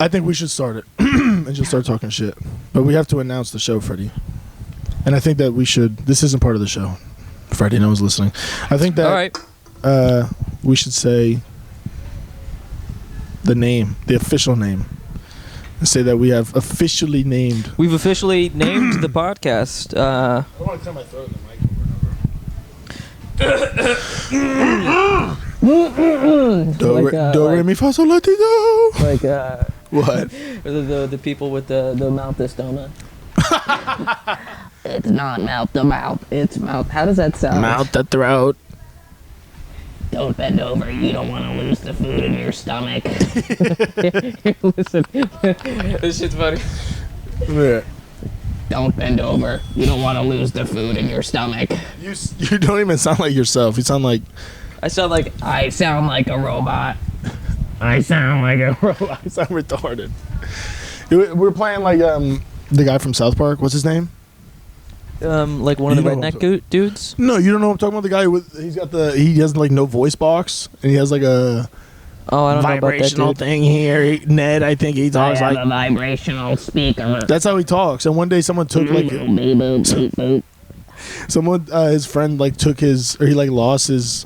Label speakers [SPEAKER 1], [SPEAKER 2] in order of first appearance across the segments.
[SPEAKER 1] I think we should start it and just start talking shit. But we have to announce the show, Freddie. And I think that we should. This isn't part of the show. Freddie, no one's listening. I think that
[SPEAKER 2] All right.
[SPEAKER 1] We should say the name, the official name. And say that we have officially named.
[SPEAKER 2] We've officially named the podcast.
[SPEAKER 1] I don't want to clear my throat in the mic over and over. Do, re, mi, fa, sol, la, ti, do.
[SPEAKER 2] Like
[SPEAKER 1] What?
[SPEAKER 2] the people with the mouth that's donut. It's not mouth to mouth. It's mouth. How does that sound?
[SPEAKER 1] Mouth to throat.
[SPEAKER 3] Don't bend over. You don't want to lose the food in your stomach.
[SPEAKER 2] Listen, this shit's funny.
[SPEAKER 1] Yeah.
[SPEAKER 3] Don't bend over. You don't want to lose the food in your stomach.
[SPEAKER 1] You don't even sound like yourself. You sound like...
[SPEAKER 2] I sound like
[SPEAKER 3] I sound like a robot. I sound like a robot.
[SPEAKER 1] I sound retarded. We're playing like the guy from South Park. What's his name?
[SPEAKER 2] like one of the redneck dudes.
[SPEAKER 1] No, you don't know what I'm talking about. The guy with he has like no voice box and he has like a
[SPEAKER 2] I don't
[SPEAKER 1] vibrational
[SPEAKER 2] know about that dude.
[SPEAKER 1] thing here. Ned, I think he talks
[SPEAKER 3] I have
[SPEAKER 1] like
[SPEAKER 3] a vibrational speaker.
[SPEAKER 1] that's how he talks. And one day someone took like
[SPEAKER 3] Beep, boop, beep, boop.
[SPEAKER 1] someone his friend like took his or he like lost his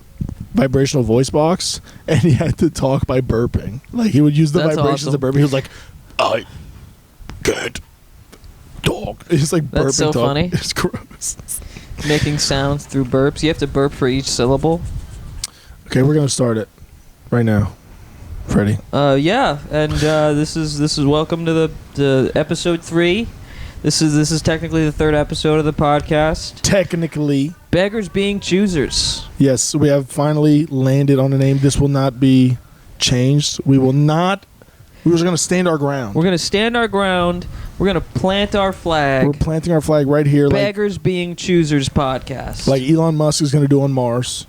[SPEAKER 1] vibrational voice box and he had to talk by burping. Like he would use the
[SPEAKER 2] That's
[SPEAKER 1] vibrations
[SPEAKER 2] awesome.
[SPEAKER 1] of burping. He was like, "I good dog." It's like burping.
[SPEAKER 2] That's so
[SPEAKER 1] dog.
[SPEAKER 2] funny.
[SPEAKER 1] It's gross.
[SPEAKER 2] Making sounds through burps. You have to burp for each syllable.
[SPEAKER 1] Okay, we're gonna start it right now, Freddie.
[SPEAKER 2] Yeah, and this is welcome to the episode 3. This is technically the 3rd episode of the podcast.
[SPEAKER 1] Technically,
[SPEAKER 2] Beggars being choosers.
[SPEAKER 1] yes, we have finally landed on a name. This will not be changed. We will not. We're just gonna stand our ground.
[SPEAKER 2] We're gonna stand our ground. We're gonna plant our flag.
[SPEAKER 1] We're planting our flag right here,
[SPEAKER 2] Beggars being choosers podcast.
[SPEAKER 1] like Elon Musk is gonna do on Mars.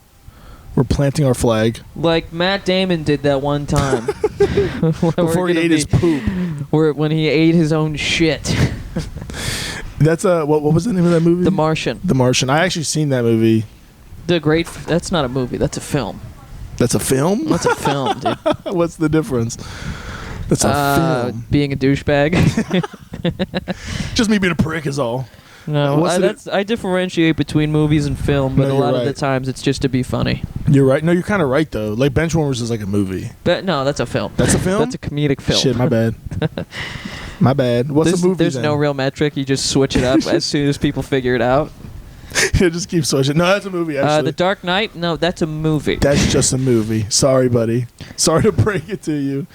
[SPEAKER 1] We're planting our flag
[SPEAKER 2] Like Matt Damon did that one time.
[SPEAKER 1] before he ate his poop.
[SPEAKER 2] When he ate his own shit.
[SPEAKER 1] That's what was the name of that movie?
[SPEAKER 2] The Martian.
[SPEAKER 1] The Martian. I actually seen that movie.
[SPEAKER 2] That's not a movie. That's a film.
[SPEAKER 1] That's a film.
[SPEAKER 2] That's a film, dude.
[SPEAKER 1] What's the difference? That's a film.
[SPEAKER 2] Being a douchebag.
[SPEAKER 1] Just me being a prick is all.
[SPEAKER 2] No,
[SPEAKER 1] What's
[SPEAKER 2] I differentiate between movies and film, but
[SPEAKER 1] No,
[SPEAKER 2] a lot
[SPEAKER 1] you're
[SPEAKER 2] of the
[SPEAKER 1] right.
[SPEAKER 2] times it's just to be funny.
[SPEAKER 1] You're right. No, you're kind of right though. Like Benchwarmers is like a movie.
[SPEAKER 2] But no, that's a film.
[SPEAKER 1] That's a film?
[SPEAKER 2] That's a comedic film.
[SPEAKER 1] Shit, my bad. My bad. What's the movie
[SPEAKER 2] There's
[SPEAKER 1] then?
[SPEAKER 2] no real metric. You just switch it up as soon as people figure it out.
[SPEAKER 1] It just keeps switching. No, that's a movie actually.
[SPEAKER 2] The Dark Knight? No, that's a movie.
[SPEAKER 1] That's just a movie. Sorry, buddy. Sorry to break it to you.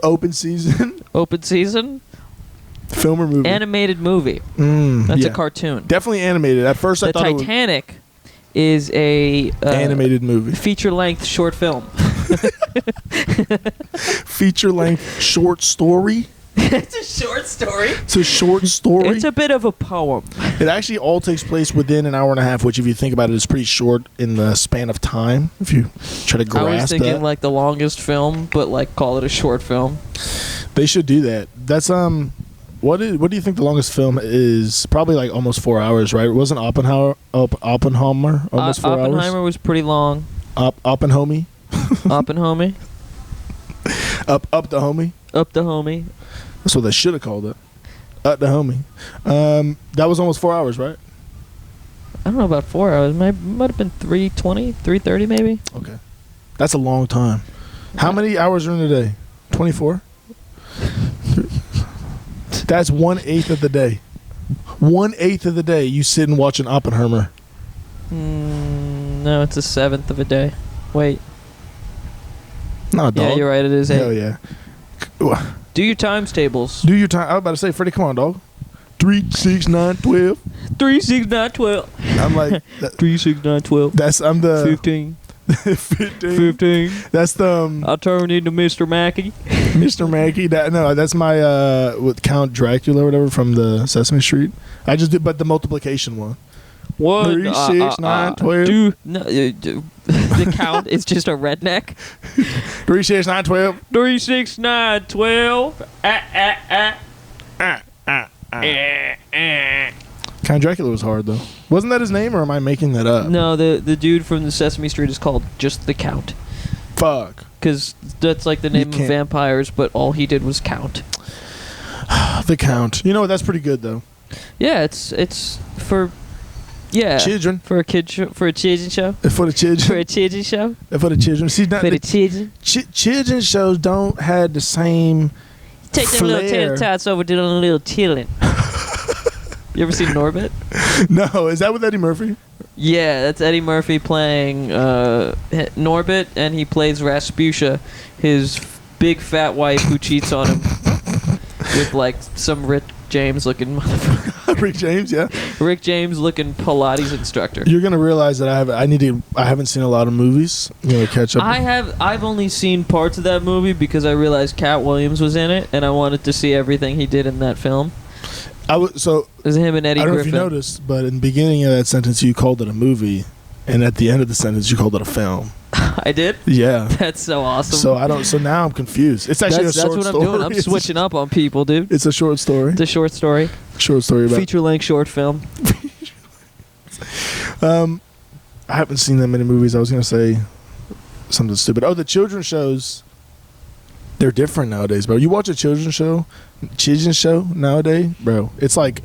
[SPEAKER 1] Open season,
[SPEAKER 2] Open season?
[SPEAKER 1] film or movie?
[SPEAKER 2] Animated movie. That's
[SPEAKER 1] yeah.
[SPEAKER 2] a cartoon.
[SPEAKER 1] Definitely animated. At first, I
[SPEAKER 2] The
[SPEAKER 1] thought
[SPEAKER 2] Titanic is a
[SPEAKER 1] it was animated movie.
[SPEAKER 2] feature-length short film.
[SPEAKER 1] Feature length short story.
[SPEAKER 2] It's a short story.
[SPEAKER 1] It's a short story.
[SPEAKER 2] It's a bit of a poem.
[SPEAKER 1] It actually all takes place within an hour and a half, which, if you think about it, is pretty short in the span of time. If you try to
[SPEAKER 2] I was
[SPEAKER 1] grasp
[SPEAKER 2] thinking
[SPEAKER 1] that,
[SPEAKER 2] like the longest film, but like call it a short film.
[SPEAKER 1] they should do that. That's what do you think the longest film is? Probably like almost 4 hours, right? It wasn't Oppenheimer almost 4 hours.
[SPEAKER 2] Oppenheimer was pretty long.
[SPEAKER 1] Oppenhomie.
[SPEAKER 2] Oppenhomie.
[SPEAKER 1] Up the homie.
[SPEAKER 2] Up the homie.
[SPEAKER 1] That's what they should have called it. Up the homie. That was almost 4 hours, right?
[SPEAKER 2] I don't know about 4 hours. Might have been 3:20, 3:30 maybe.
[SPEAKER 1] Okay. That's a long time. How many hours are in a day? 24? That's 1/8 of the day. 1/8 of the day you sit and watch an Oppenheimer.
[SPEAKER 2] No, it's a 1/7 of a day. Wait.
[SPEAKER 1] No, dog.
[SPEAKER 2] Yeah, you're right. It is 8.
[SPEAKER 1] Hell yeah.
[SPEAKER 2] Do your times tables.
[SPEAKER 1] Do your time. I was about to say, Freddie, come on, dog. 3, 6, 9, 12.
[SPEAKER 2] 3, 6, 9, 12.
[SPEAKER 1] I'm like,
[SPEAKER 2] 3, 6, 9, 12.
[SPEAKER 1] I'm the
[SPEAKER 2] 15.
[SPEAKER 1] 15.
[SPEAKER 2] 15.
[SPEAKER 1] That's the
[SPEAKER 2] I'll turn into Mr. Mackey.
[SPEAKER 1] Mr. Mackey. That's my with Count Dracula or whatever from the Sesame Street. I just did, but the multiplication one.
[SPEAKER 2] 1,
[SPEAKER 1] 3, 6, 9, 12.
[SPEAKER 2] The count is just a redneck.
[SPEAKER 1] 3, 6, 9, 12.
[SPEAKER 2] 3, 6, 9, 12.
[SPEAKER 1] Count Dracula was hard though. Wasn't that his name, or am I making that up?
[SPEAKER 2] No, the dude from the Sesame Street is called just the Count.
[SPEAKER 1] Fuck.
[SPEAKER 2] because that's like the name of
[SPEAKER 1] can't.
[SPEAKER 2] vampires, but all he did was count.
[SPEAKER 1] The Count. You know what? That's pretty good though.
[SPEAKER 2] Yeah, it's for
[SPEAKER 1] Children.
[SPEAKER 2] for a kid for a children show.
[SPEAKER 1] For the children.
[SPEAKER 2] For a children show.
[SPEAKER 1] For the children. See, not
[SPEAKER 2] For the
[SPEAKER 1] the
[SPEAKER 2] children.
[SPEAKER 1] children's shows don't have the same.
[SPEAKER 2] Take them little tater
[SPEAKER 1] flair.
[SPEAKER 2] tots over to the little chillin'. You ever seen Norbit?
[SPEAKER 1] No, is that with Eddie Murphy?
[SPEAKER 2] Yeah, that's Eddie Murphy playing Norbit, and he plays Rasputia, his big fat wife who cheats on him with like some Rick James looking motherfucker.
[SPEAKER 1] Rick James, yeah.
[SPEAKER 2] Rick James looking Pilates instructor.
[SPEAKER 1] You're gonna realize that I haven't seen a lot of movies. You know, catch up.
[SPEAKER 2] I've only seen parts of that movie because I realized Cat Williams was in it, and I wanted to see everything he did in that film.
[SPEAKER 1] So
[SPEAKER 2] It was him and Eddie
[SPEAKER 1] I don't
[SPEAKER 2] Griffin.
[SPEAKER 1] know if you noticed, but in the beginning of that sentence, you called it a movie, and at the end of the sentence, you called it a film.
[SPEAKER 2] I did?
[SPEAKER 1] Yeah.
[SPEAKER 2] That's so awesome.
[SPEAKER 1] So now I'm confused. It's actually
[SPEAKER 2] that's
[SPEAKER 1] a short
[SPEAKER 2] what
[SPEAKER 1] story.
[SPEAKER 2] I'm doing. I'm switching up on people, dude.
[SPEAKER 1] It's a short story.
[SPEAKER 2] It's a short story.
[SPEAKER 1] Short story about.
[SPEAKER 2] Feature-length short film.
[SPEAKER 1] I haven't seen that many movies. I was gonna say something stupid. Oh, the children's shows. They're different nowadays, bro. You watch a children's show nowadays, bro. It's like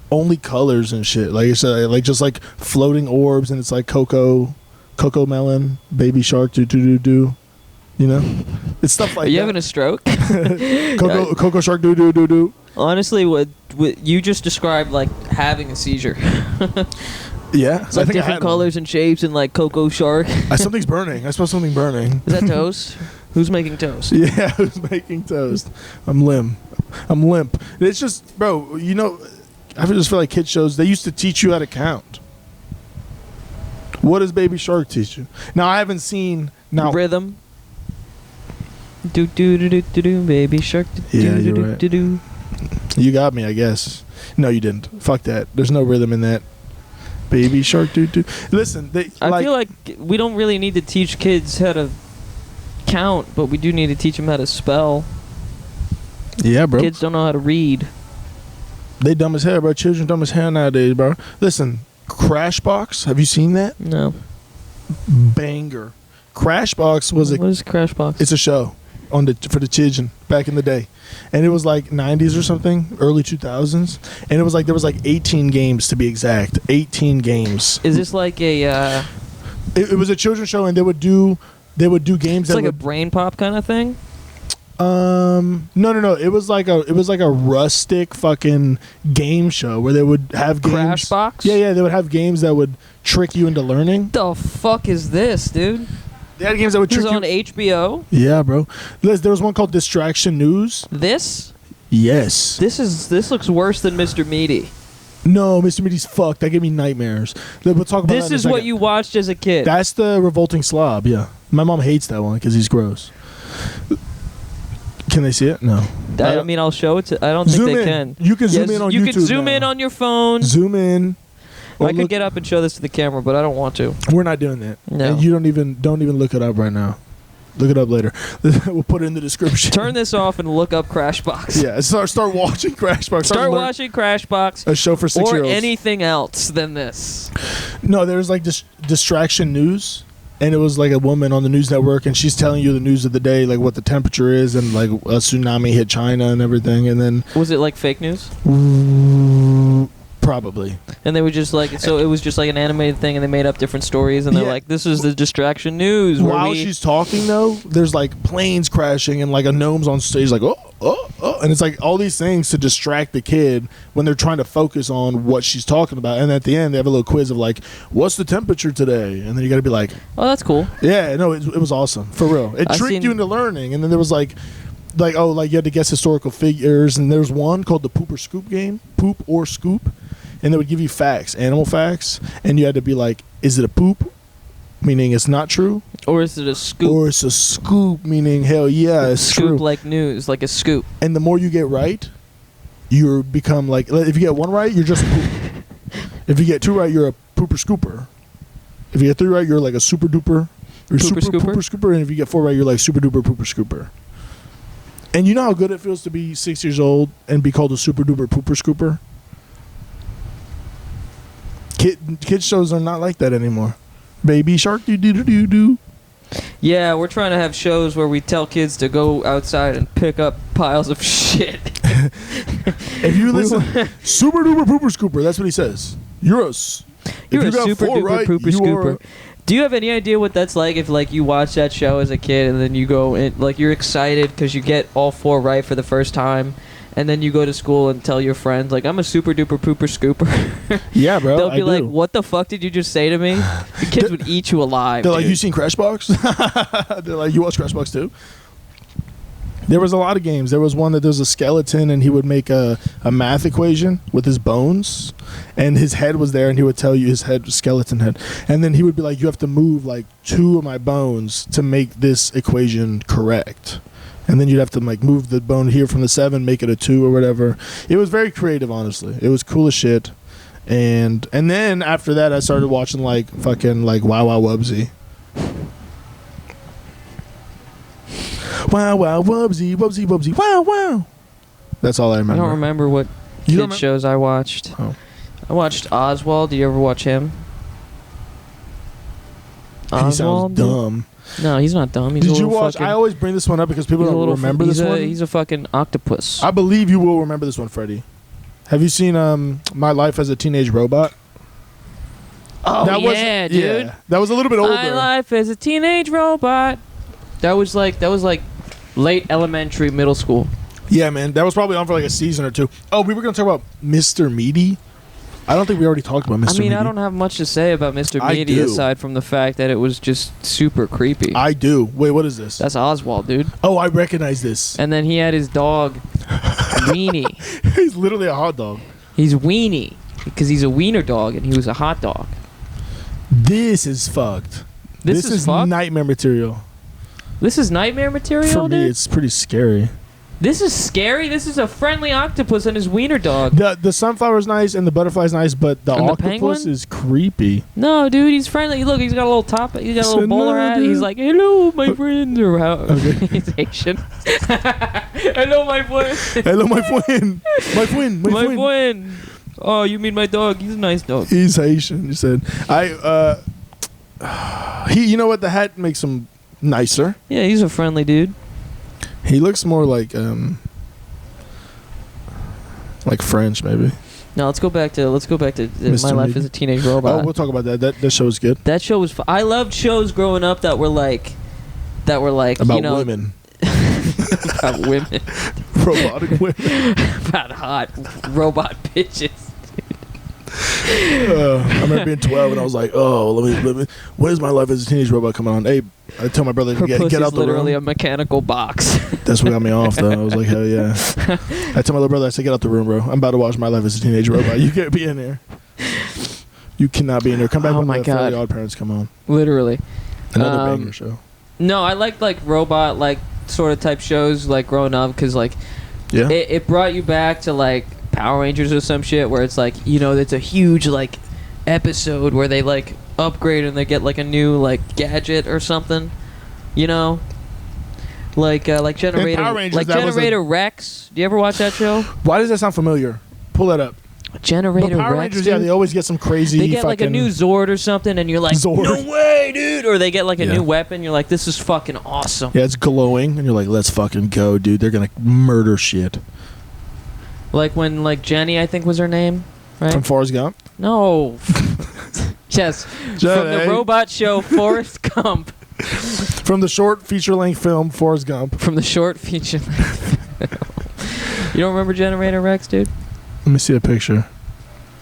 [SPEAKER 1] only colors and shit. Like it's like just like floating orbs, and it's like Coco Melon, Baby Shark, do. You know, it's stuff like.
[SPEAKER 2] Are you
[SPEAKER 1] that.
[SPEAKER 2] having a stroke?
[SPEAKER 1] Coco Shark, do.
[SPEAKER 2] Honestly, what you just described, like having a seizure.
[SPEAKER 1] Yeah,
[SPEAKER 2] It's like different colors and shapes, and like Coco Shark.
[SPEAKER 1] Something's burning. I smell something burning.
[SPEAKER 2] Is that toast? Who's making toast?
[SPEAKER 1] Yeah, who's making toast? I'm limp. It's just, bro. You know, I just feel like kid shows. They used to teach you how to count. What does Baby Shark teach you? Now I haven't seen
[SPEAKER 2] Rhythm. Do do do do do do, Baby Shark. Do,
[SPEAKER 1] Yeah,
[SPEAKER 2] do,
[SPEAKER 1] you're
[SPEAKER 2] do,
[SPEAKER 1] right.
[SPEAKER 2] do, do.
[SPEAKER 1] You got me, I guess. No, you didn't. Fuck that. There's no rhythm in that. Baby Shark, do. Listen,
[SPEAKER 2] I feel like we don't really need to teach kids how to count, but we do need to teach them how to spell.
[SPEAKER 1] Yeah, bro.
[SPEAKER 2] Kids don't know how to read.
[SPEAKER 1] They dumb as hell, bro. Children dumb as hell nowadays, bro. Listen, Crashbox. Have you seen that?
[SPEAKER 2] No.
[SPEAKER 1] Banger. Crashbox was
[SPEAKER 2] What is Crashbox?
[SPEAKER 1] It's a show for the children back in the day, and it was like 90s or something, early 2000s, and it was like there was like 18 games to be exact. 18 games.
[SPEAKER 2] Is this like a?
[SPEAKER 1] It was a children's show, and they would do games.
[SPEAKER 2] It's like a brain pop kind of thing.
[SPEAKER 1] No. It was like a rustic fucking game show where they would have games.
[SPEAKER 2] Crashbox?
[SPEAKER 1] Yeah. They would have games that would trick you into learning.
[SPEAKER 2] The fuck is this, dude?
[SPEAKER 1] They had games that would
[SPEAKER 2] This
[SPEAKER 1] trick
[SPEAKER 2] is
[SPEAKER 1] you.
[SPEAKER 2] on HBO.
[SPEAKER 1] Yeah, bro. There was one called Distraction News.
[SPEAKER 2] This
[SPEAKER 1] Yes.
[SPEAKER 2] this looks worse than Mr. Meaty.
[SPEAKER 1] No, Mr. Meaty's fucked. That gave me nightmares. We'll talk about
[SPEAKER 2] This
[SPEAKER 1] that in a
[SPEAKER 2] is what
[SPEAKER 1] second.
[SPEAKER 2] you watched as a kid.
[SPEAKER 1] That's the Revolting Slob, yeah. My mom hates that one because he's gross. Can they see it? No.
[SPEAKER 2] I mean, I'll show it to. I don't think
[SPEAKER 1] Zoom
[SPEAKER 2] they
[SPEAKER 1] in.
[SPEAKER 2] can.
[SPEAKER 1] You can zoom in on
[SPEAKER 2] You
[SPEAKER 1] YouTube
[SPEAKER 2] can zoom
[SPEAKER 1] now.
[SPEAKER 2] in on your phone.
[SPEAKER 1] Zoom in. Or
[SPEAKER 2] I could
[SPEAKER 1] look-
[SPEAKER 2] get up and show this to the camera, but I don't want to.
[SPEAKER 1] We're not doing that.
[SPEAKER 2] No.
[SPEAKER 1] And you don't even look it up right now. Look it up later. We'll put it in the description.
[SPEAKER 2] Turn this off and look up Crashbox.
[SPEAKER 1] Yeah, start watching Crashbox.
[SPEAKER 2] Start watching Crashbox.
[SPEAKER 1] A show for 6-year-olds.
[SPEAKER 2] Or anything else than this.
[SPEAKER 1] No, there was like this Distraction News, and it was like a woman on the news network, and she's telling you the news of the day, like what the temperature is, and like a tsunami hit China and everything, and then
[SPEAKER 2] Was it like fake news?
[SPEAKER 1] probably.
[SPEAKER 2] And they were just like, so it was just like an animated thing, and they made up different stories, and they're
[SPEAKER 1] Yeah.
[SPEAKER 2] like, this is the Distraction News. where
[SPEAKER 1] While
[SPEAKER 2] we-
[SPEAKER 1] she's talking, though, there's like planes crashing, and like a gnome's on stage, like oh, and it's like all these things to distract the kid when they're trying to focus on what she's talking about. And at the end, they have a little quiz of like, what's the temperature today? And then you got to be like,
[SPEAKER 2] Oh, that's cool.
[SPEAKER 1] yeah, no, it was awesome for real. It
[SPEAKER 2] I've
[SPEAKER 1] tricked
[SPEAKER 2] seen-
[SPEAKER 1] you into learning, and then there was like you had to guess historical figures, and there's one called the Poop or Scoop game, Poop or Scoop, and they would give you facts, animal facts, and you had to be like, is it a poop, meaning it's not true,
[SPEAKER 2] Or is it a scoop?
[SPEAKER 1] or it's a scoop, meaning hell yeah, it's
[SPEAKER 2] scoop
[SPEAKER 1] true.
[SPEAKER 2] like news, like a scoop.
[SPEAKER 1] And the more you get right, you become like, if you get one right, you're just a poop. If you get two right, you're a pooper scooper. If you get three right, you're like a super duper. You're
[SPEAKER 2] Pooper
[SPEAKER 1] super
[SPEAKER 2] scooper?
[SPEAKER 1] pooper scooper. And if you get four right, you're like super duper pooper scooper. And you know how good it feels to be 6 years old and be called a super duper pooper scooper? Kid shows are not like that anymore. Baby Shark, do do do do do.
[SPEAKER 2] Yeah, we're trying to have shows where we tell kids to go outside and pick up piles of shit.
[SPEAKER 1] If you listen, super duper pooper scooper. That's what he says. You're a
[SPEAKER 2] super duper
[SPEAKER 1] right,
[SPEAKER 2] pooper scooper. Do you have any idea what that's like if like you watch that show as a kid and then you go in, like you're excited because you get all 4 right for the first time, and then you go to school and tell your friends like I'm a super duper pooper scooper?
[SPEAKER 1] Yeah, bro.
[SPEAKER 2] They'll be like, "What the fuck did you just say to me?" The kids would eat you alive.
[SPEAKER 1] They're like,
[SPEAKER 2] dude.
[SPEAKER 1] "You seen Crashbox?" They're like, "You watch Crashbox too?" There was a lot of games. There was one that there was a skeleton and he would make a math equation with his bones, and his head was there, and he would tell you his head was skeleton head, and then he would be like, "You have to move like 2 of my bones to make this equation correct." And then you'd have to like move the bone here from the 7, make it a 2 or whatever. It was very creative, honestly. It was cool as shit. And then after that, I started watching like fucking like Wow Wow Wubsy. Wow Wow Wubsy, Wubsy Wubsy, Wow Wow. That's all I remember.
[SPEAKER 2] I don't remember what
[SPEAKER 1] You don't
[SPEAKER 2] kid shows I watched.
[SPEAKER 1] Oh.
[SPEAKER 2] I watched Oswald. Did you ever watch him?
[SPEAKER 1] He sounds dumb.
[SPEAKER 2] No, he's not dumb. He's
[SPEAKER 1] Did
[SPEAKER 2] a
[SPEAKER 1] you
[SPEAKER 2] little
[SPEAKER 1] watch?
[SPEAKER 2] fucking,
[SPEAKER 1] I always bring this one up because people
[SPEAKER 2] he's a
[SPEAKER 1] don't
[SPEAKER 2] little
[SPEAKER 1] remember
[SPEAKER 2] he's
[SPEAKER 1] this
[SPEAKER 2] a,
[SPEAKER 1] one.
[SPEAKER 2] He's a fucking octopus.
[SPEAKER 1] I believe you will remember this one, Freddy. Have you seen My Life as a Teenage Robot?
[SPEAKER 2] Oh
[SPEAKER 1] That was-
[SPEAKER 2] yeah, dude.
[SPEAKER 1] Yeah, that was a little bit older.
[SPEAKER 2] My life as a teenage robot. That was like late elementary, middle school.
[SPEAKER 1] Yeah, man, that was probably on for like a season or 2. Oh, we were gonna talk about Mr. Meaty. I don't think we already talked about Mr.
[SPEAKER 2] I mean,
[SPEAKER 1] Meaty.
[SPEAKER 2] I don't have much to say about Mr.
[SPEAKER 1] I
[SPEAKER 2] Meaty
[SPEAKER 1] do.
[SPEAKER 2] aside from the fact that it was just super creepy.
[SPEAKER 1] I do. Wait, what is this?
[SPEAKER 2] That's Oswald, dude.
[SPEAKER 1] Oh, I recognize this.
[SPEAKER 2] And then he had his dog, Weenie.
[SPEAKER 1] He's literally a hot dog.
[SPEAKER 2] He's Weenie because he's a wiener dog and he was a hot dog.
[SPEAKER 1] This is fucked.
[SPEAKER 2] This is fucked?
[SPEAKER 1] nightmare material.
[SPEAKER 2] This is nightmare material,
[SPEAKER 1] For me,
[SPEAKER 2] dude?
[SPEAKER 1] it's pretty scary.
[SPEAKER 2] This is scary. This is a friendly octopus and his wiener dog.
[SPEAKER 1] The sunflower's nice and the butterfly's nice, but the
[SPEAKER 2] And the
[SPEAKER 1] octopus
[SPEAKER 2] penguin?
[SPEAKER 1] is creepy.
[SPEAKER 2] No, dude, he's friendly. Look, he's got a little top. He's got a little
[SPEAKER 1] So
[SPEAKER 2] bowler
[SPEAKER 1] no,
[SPEAKER 2] hat.
[SPEAKER 1] dude.
[SPEAKER 2] He's like, "Hello, my friend," or how
[SPEAKER 1] Okay.
[SPEAKER 2] he's Asian. Hello, my friend.
[SPEAKER 1] Hello, my friend. My friend. My,
[SPEAKER 2] My
[SPEAKER 1] friend.
[SPEAKER 2] friend. Oh, you mean my dog? He's a nice dog.
[SPEAKER 1] He's Haitian. You said. You know what? The hat makes him nicer.
[SPEAKER 2] Yeah, he's a friendly dude.
[SPEAKER 1] He looks more like French, maybe.
[SPEAKER 2] Now let's go back to My
[SPEAKER 1] Mr.
[SPEAKER 2] Life
[SPEAKER 1] Meaty.
[SPEAKER 2] as a Teenage Robot.
[SPEAKER 1] Oh, we'll talk about that. That show is good.
[SPEAKER 2] That show was. I loved shows growing up that were like,
[SPEAKER 1] About
[SPEAKER 2] you know,
[SPEAKER 1] women.
[SPEAKER 2] about women,
[SPEAKER 1] Robotic women.
[SPEAKER 2] about hot robot bitches.
[SPEAKER 1] I remember being 12 and I was like, "Oh, let me. When is My Life as a Teenage Robot coming on?" Hey, I tell my brother
[SPEAKER 2] Her
[SPEAKER 1] to
[SPEAKER 2] pussy's
[SPEAKER 1] get out the
[SPEAKER 2] literally
[SPEAKER 1] room.
[SPEAKER 2] a mechanical box.
[SPEAKER 1] That's what got me off, though. I was like, "Hell yeah!" I tell my little brother, "I said, get out the room, bro. I'm about to watch My Life as a Teenage Robot. You can't be in there. You cannot be in there. Come back
[SPEAKER 2] Oh
[SPEAKER 1] when
[SPEAKER 2] my
[SPEAKER 1] the
[SPEAKER 2] God.
[SPEAKER 1] Fairly Odd Parents come on.
[SPEAKER 2] Literally.
[SPEAKER 1] Another banger show.
[SPEAKER 2] No, I liked like robot like sort of type shows like growing up because like
[SPEAKER 1] Yeah.
[SPEAKER 2] it brought you back to like Power Rangers or some shit where it's like, you know, it's a huge like episode where they like upgrade and they get like a new like gadget or something, you know, like Generator,
[SPEAKER 1] Power Rangers,
[SPEAKER 2] like
[SPEAKER 1] that was
[SPEAKER 2] Generator Rex. Do you ever watch that show?
[SPEAKER 1] Why does that sound familiar? Pull that up.
[SPEAKER 2] Generator
[SPEAKER 1] But Power
[SPEAKER 2] Rex.
[SPEAKER 1] Rangers,
[SPEAKER 2] Dude?
[SPEAKER 1] yeah, they always get some crazy.
[SPEAKER 2] They get like a
[SPEAKER 1] fucking-
[SPEAKER 2] new Zord or something, and you're like,
[SPEAKER 1] Zord.
[SPEAKER 2] no way, dude! Or they get like a
[SPEAKER 1] Yeah.
[SPEAKER 2] new weapon, you're like, this is fucking awesome.
[SPEAKER 1] Yeah, it's glowing, and you're like, "Let's fucking go, dude. They're gonna murder shit."
[SPEAKER 2] Like when like Jenny, I think was her name, right?
[SPEAKER 1] From Forrest Gump.
[SPEAKER 2] No. Yes. From the
[SPEAKER 1] Jenny.
[SPEAKER 2] robot show Forrest Gump.
[SPEAKER 1] From the short feature-length film Forrest Gump.
[SPEAKER 2] From the short feature. You don't remember Generator Rex, dude?
[SPEAKER 1] Let me see a picture.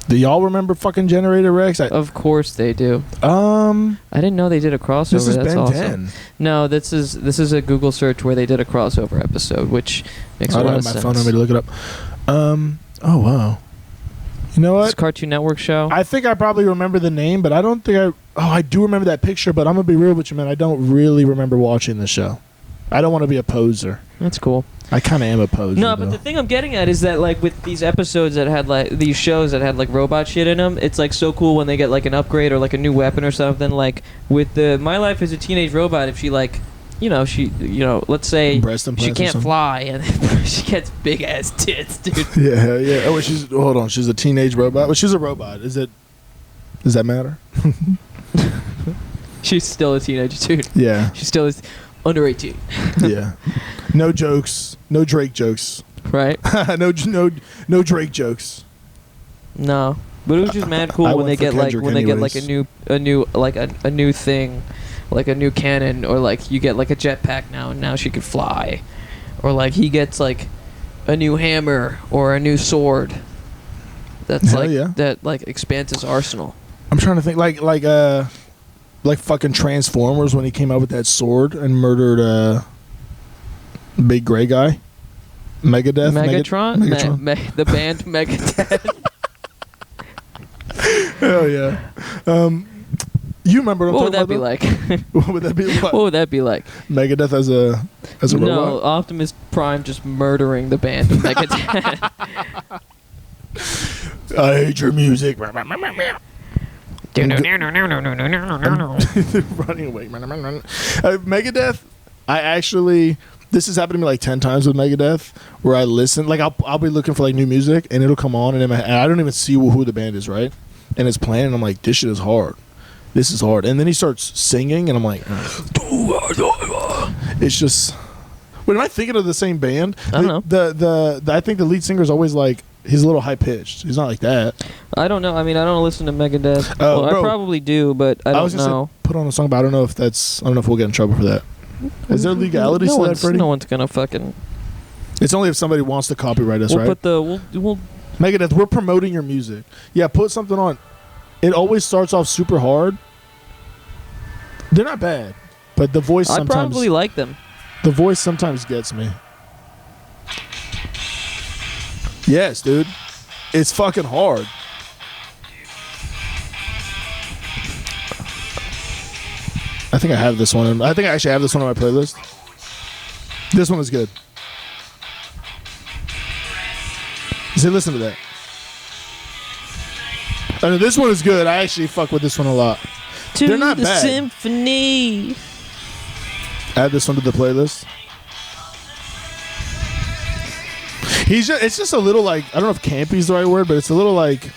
[SPEAKER 1] Do y'all remember fucking Generator Rex?
[SPEAKER 2] Of course they do.
[SPEAKER 1] I
[SPEAKER 2] didn't know they did a crossover.
[SPEAKER 1] this is
[SPEAKER 2] That's
[SPEAKER 1] Ben
[SPEAKER 2] awesome.
[SPEAKER 1] 10.
[SPEAKER 2] No, this is a Google search where they did a crossover episode, which makes a
[SPEAKER 1] I don't
[SPEAKER 2] lot
[SPEAKER 1] have
[SPEAKER 2] of
[SPEAKER 1] my
[SPEAKER 2] sense.
[SPEAKER 1] phone on me to look it up. Oh wow. You know
[SPEAKER 2] It's
[SPEAKER 1] what?
[SPEAKER 2] a Cartoon Network show.
[SPEAKER 1] I think I probably remember the name, but I don't think I. Oh, I do remember that picture, but I'm gonna be real with you, man. I don't really remember watching the show. I don't want to be a poser.
[SPEAKER 2] That's cool.
[SPEAKER 1] I kind of am a poser.
[SPEAKER 2] No, but the thing I'm getting at is that like with these episodes that had like these shows that had like robot shit in them, it's like so cool when they get like an upgrade or like a new weapon or something. Like with the My Life as a Teenage Robot, if she like, let's say
[SPEAKER 1] Breast implants
[SPEAKER 2] she
[SPEAKER 1] or
[SPEAKER 2] can't
[SPEAKER 1] something?
[SPEAKER 2] fly and she gets big ass tits, dude.
[SPEAKER 1] Yeah, yeah. Oh, hold on. She's a teenage robot. Well, she's a robot. Does that matter?
[SPEAKER 2] She's still a teenager, dude.
[SPEAKER 1] Yeah.
[SPEAKER 2] She still is under 18.
[SPEAKER 1] Yeah. No jokes. No Drake jokes.
[SPEAKER 2] Right?
[SPEAKER 1] no Drake jokes.
[SPEAKER 2] No. But it was just mad cool
[SPEAKER 1] I
[SPEAKER 2] when they
[SPEAKER 1] went for
[SPEAKER 2] get like
[SPEAKER 1] Kendrick
[SPEAKER 2] when they get like
[SPEAKER 1] anyways.
[SPEAKER 2] a new thing, like a new cannon, or like you get like a jetpack now and now she could fly. Or like he gets like a new hammer or a new sword. That's
[SPEAKER 1] Hell
[SPEAKER 2] like
[SPEAKER 1] yeah.
[SPEAKER 2] that like expands his arsenal.
[SPEAKER 1] I'm trying to think like fucking Transformers when he came out with that sword and murdered big gray guy. Megadeth.
[SPEAKER 2] Megatron?
[SPEAKER 1] Megatron.
[SPEAKER 2] The band Megadeth.
[SPEAKER 1] Hell yeah. You remember
[SPEAKER 2] What
[SPEAKER 1] what
[SPEAKER 2] would
[SPEAKER 1] I'm
[SPEAKER 2] that be
[SPEAKER 1] talking
[SPEAKER 2] like?
[SPEAKER 1] about? What would that be like?
[SPEAKER 2] What would that be like?
[SPEAKER 1] Megadeth as a
[SPEAKER 2] No,
[SPEAKER 1] robot?
[SPEAKER 2] Optimus Prime just murdering the band Megadeth.
[SPEAKER 1] I hate your music. Running away. Megadeth, this has happened to me like 10 times with Megadeth, where I listen, like I'll be looking for like new music and it'll come on and I don't even see who the band is, right? And it's playing and I'm like, this shit is hard. This is hard. And then he starts singing and I'm like, it's just, wait, am I thinking of the same band?
[SPEAKER 2] I don't know.
[SPEAKER 1] I think the lead singer is always like, he's a little high pitched. He's not like that.
[SPEAKER 2] I don't know. I mean, I don't listen to Megadeth.
[SPEAKER 1] Oh,
[SPEAKER 2] Well, I
[SPEAKER 1] bro.
[SPEAKER 2] probably do, but I
[SPEAKER 1] was
[SPEAKER 2] don't
[SPEAKER 1] gonna
[SPEAKER 2] know.
[SPEAKER 1] say put on a song, but I don't know if we'll get in trouble for that. Is there legalities to that, Freddy?
[SPEAKER 2] No one's gonna fucking.
[SPEAKER 1] It's only if somebody wants to copyright us,
[SPEAKER 2] We'll
[SPEAKER 1] right?
[SPEAKER 2] put the we'll.
[SPEAKER 1] Megadeth, we're promoting your music. Yeah, put something on. It always starts off super hard. They're not bad, but the voice
[SPEAKER 2] I
[SPEAKER 1] sometimes
[SPEAKER 2] probably like them.
[SPEAKER 1] the voice sometimes gets me. Yes, dude. It's fucking hard. I think I have this one. I think I actually have this one on my playlist. This one is good. See, listen to that. I mean, this one is good. I actually fuck with this one a lot.
[SPEAKER 2] To
[SPEAKER 1] They're not
[SPEAKER 2] the
[SPEAKER 1] bad.
[SPEAKER 2] symphony.
[SPEAKER 1] Add this one to the playlist. It's just a little like, I don't know if campy is the right word, but it's a little like,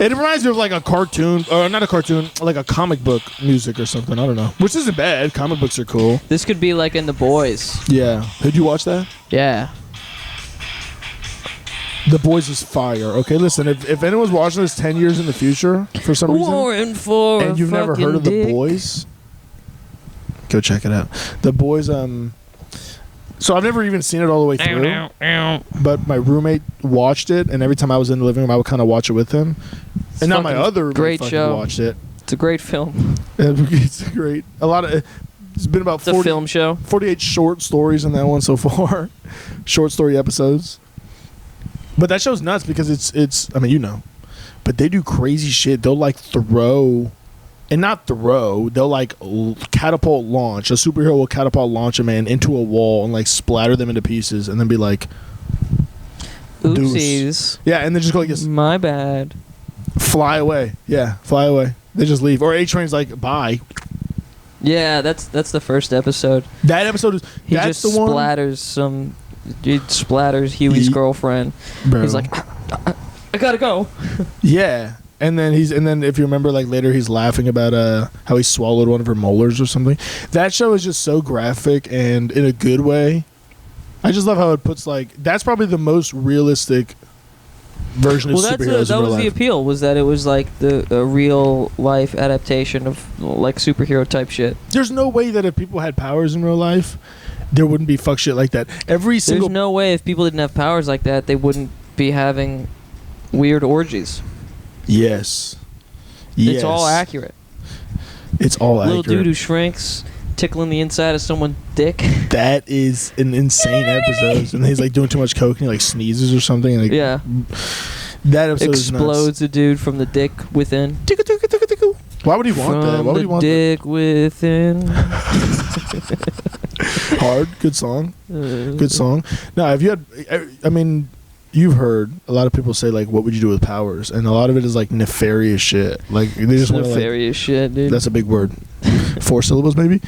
[SPEAKER 1] it reminds me of like a cartoon, or not a cartoon, like a comic book music or something. I don't know. Which isn't bad. Comic books are cool.
[SPEAKER 2] This could be like in The Boys.
[SPEAKER 1] Yeah. Did you watch that?
[SPEAKER 2] Yeah.
[SPEAKER 1] The Boys is fire. Okay, listen, if anyone's watching this 10 years in the future for some reason,
[SPEAKER 2] Warren for
[SPEAKER 1] and you've never heard of The Boys, go check it out. The Boys, so I've never even seen it all the way through, but my roommate watched it, and every time I was in the living room, I would kind of watch it with him. And now my
[SPEAKER 2] fucking
[SPEAKER 1] other roommate
[SPEAKER 2] great
[SPEAKER 1] fucking
[SPEAKER 2] show.
[SPEAKER 1] watched it.
[SPEAKER 2] It's a great film.
[SPEAKER 1] It's great. It's been about
[SPEAKER 2] It's a film show.
[SPEAKER 1] 48 short stories in that one so far. Short story episodes. But that show's nuts because it's I mean, you know. But they do crazy shit. They'll like they'll like catapult launch. A superhero will catapult launch a man into a wall and like splatter them into pieces and then be like, deuce.
[SPEAKER 2] Oopsies.
[SPEAKER 1] Yeah, and then just go like this,
[SPEAKER 2] My bad.
[SPEAKER 1] fly away. Yeah, fly away. They just leave. Or A-Train's like, bye.
[SPEAKER 2] Yeah, that's the first episode.
[SPEAKER 1] That episode is
[SPEAKER 2] He
[SPEAKER 1] that's
[SPEAKER 2] just
[SPEAKER 1] the one.
[SPEAKER 2] splatters Huey's girlfriend.
[SPEAKER 1] Bro.
[SPEAKER 2] He's like, I gotta go.
[SPEAKER 1] Yeah. And then if you remember, like later he's laughing about how he swallowed one of her molars or something. That show is just so graphic and in a good way. I just love how it puts like that's probably the most realistic version of superheroes
[SPEAKER 2] that
[SPEAKER 1] in real
[SPEAKER 2] was the
[SPEAKER 1] life.
[SPEAKER 2] appeal, was that it was like a real life adaptation of like superhero type shit.
[SPEAKER 1] There's no way that if people had powers in real life, there wouldn't be fuck shit like that. Every single
[SPEAKER 2] There's no way if people didn't have powers like that, they wouldn't be having weird orgies.
[SPEAKER 1] Yes.
[SPEAKER 2] It's all accurate.
[SPEAKER 1] It's all
[SPEAKER 2] Little
[SPEAKER 1] accurate.
[SPEAKER 2] dude who shrinks, tickling the inside of someone's dick.
[SPEAKER 1] That is an insane episode. And he's like doing too much coke and he like sneezes or something. And, like,
[SPEAKER 2] Yeah.
[SPEAKER 1] That episode
[SPEAKER 2] Explodes a dude from the dick within.
[SPEAKER 1] is nuts. Why would he want that?
[SPEAKER 2] From
[SPEAKER 1] Why would
[SPEAKER 2] the
[SPEAKER 1] he want
[SPEAKER 2] dick within.
[SPEAKER 1] that? Hard. Good song.
[SPEAKER 2] Good
[SPEAKER 1] Good song. Now, if you had, I mean, you've heard a lot of people say like, "What would you do with powers?" And a lot of it is like nefarious shit. Like they just want to like.
[SPEAKER 2] Nefarious shit, dude.
[SPEAKER 1] That's a big word. 4 syllables, maybe.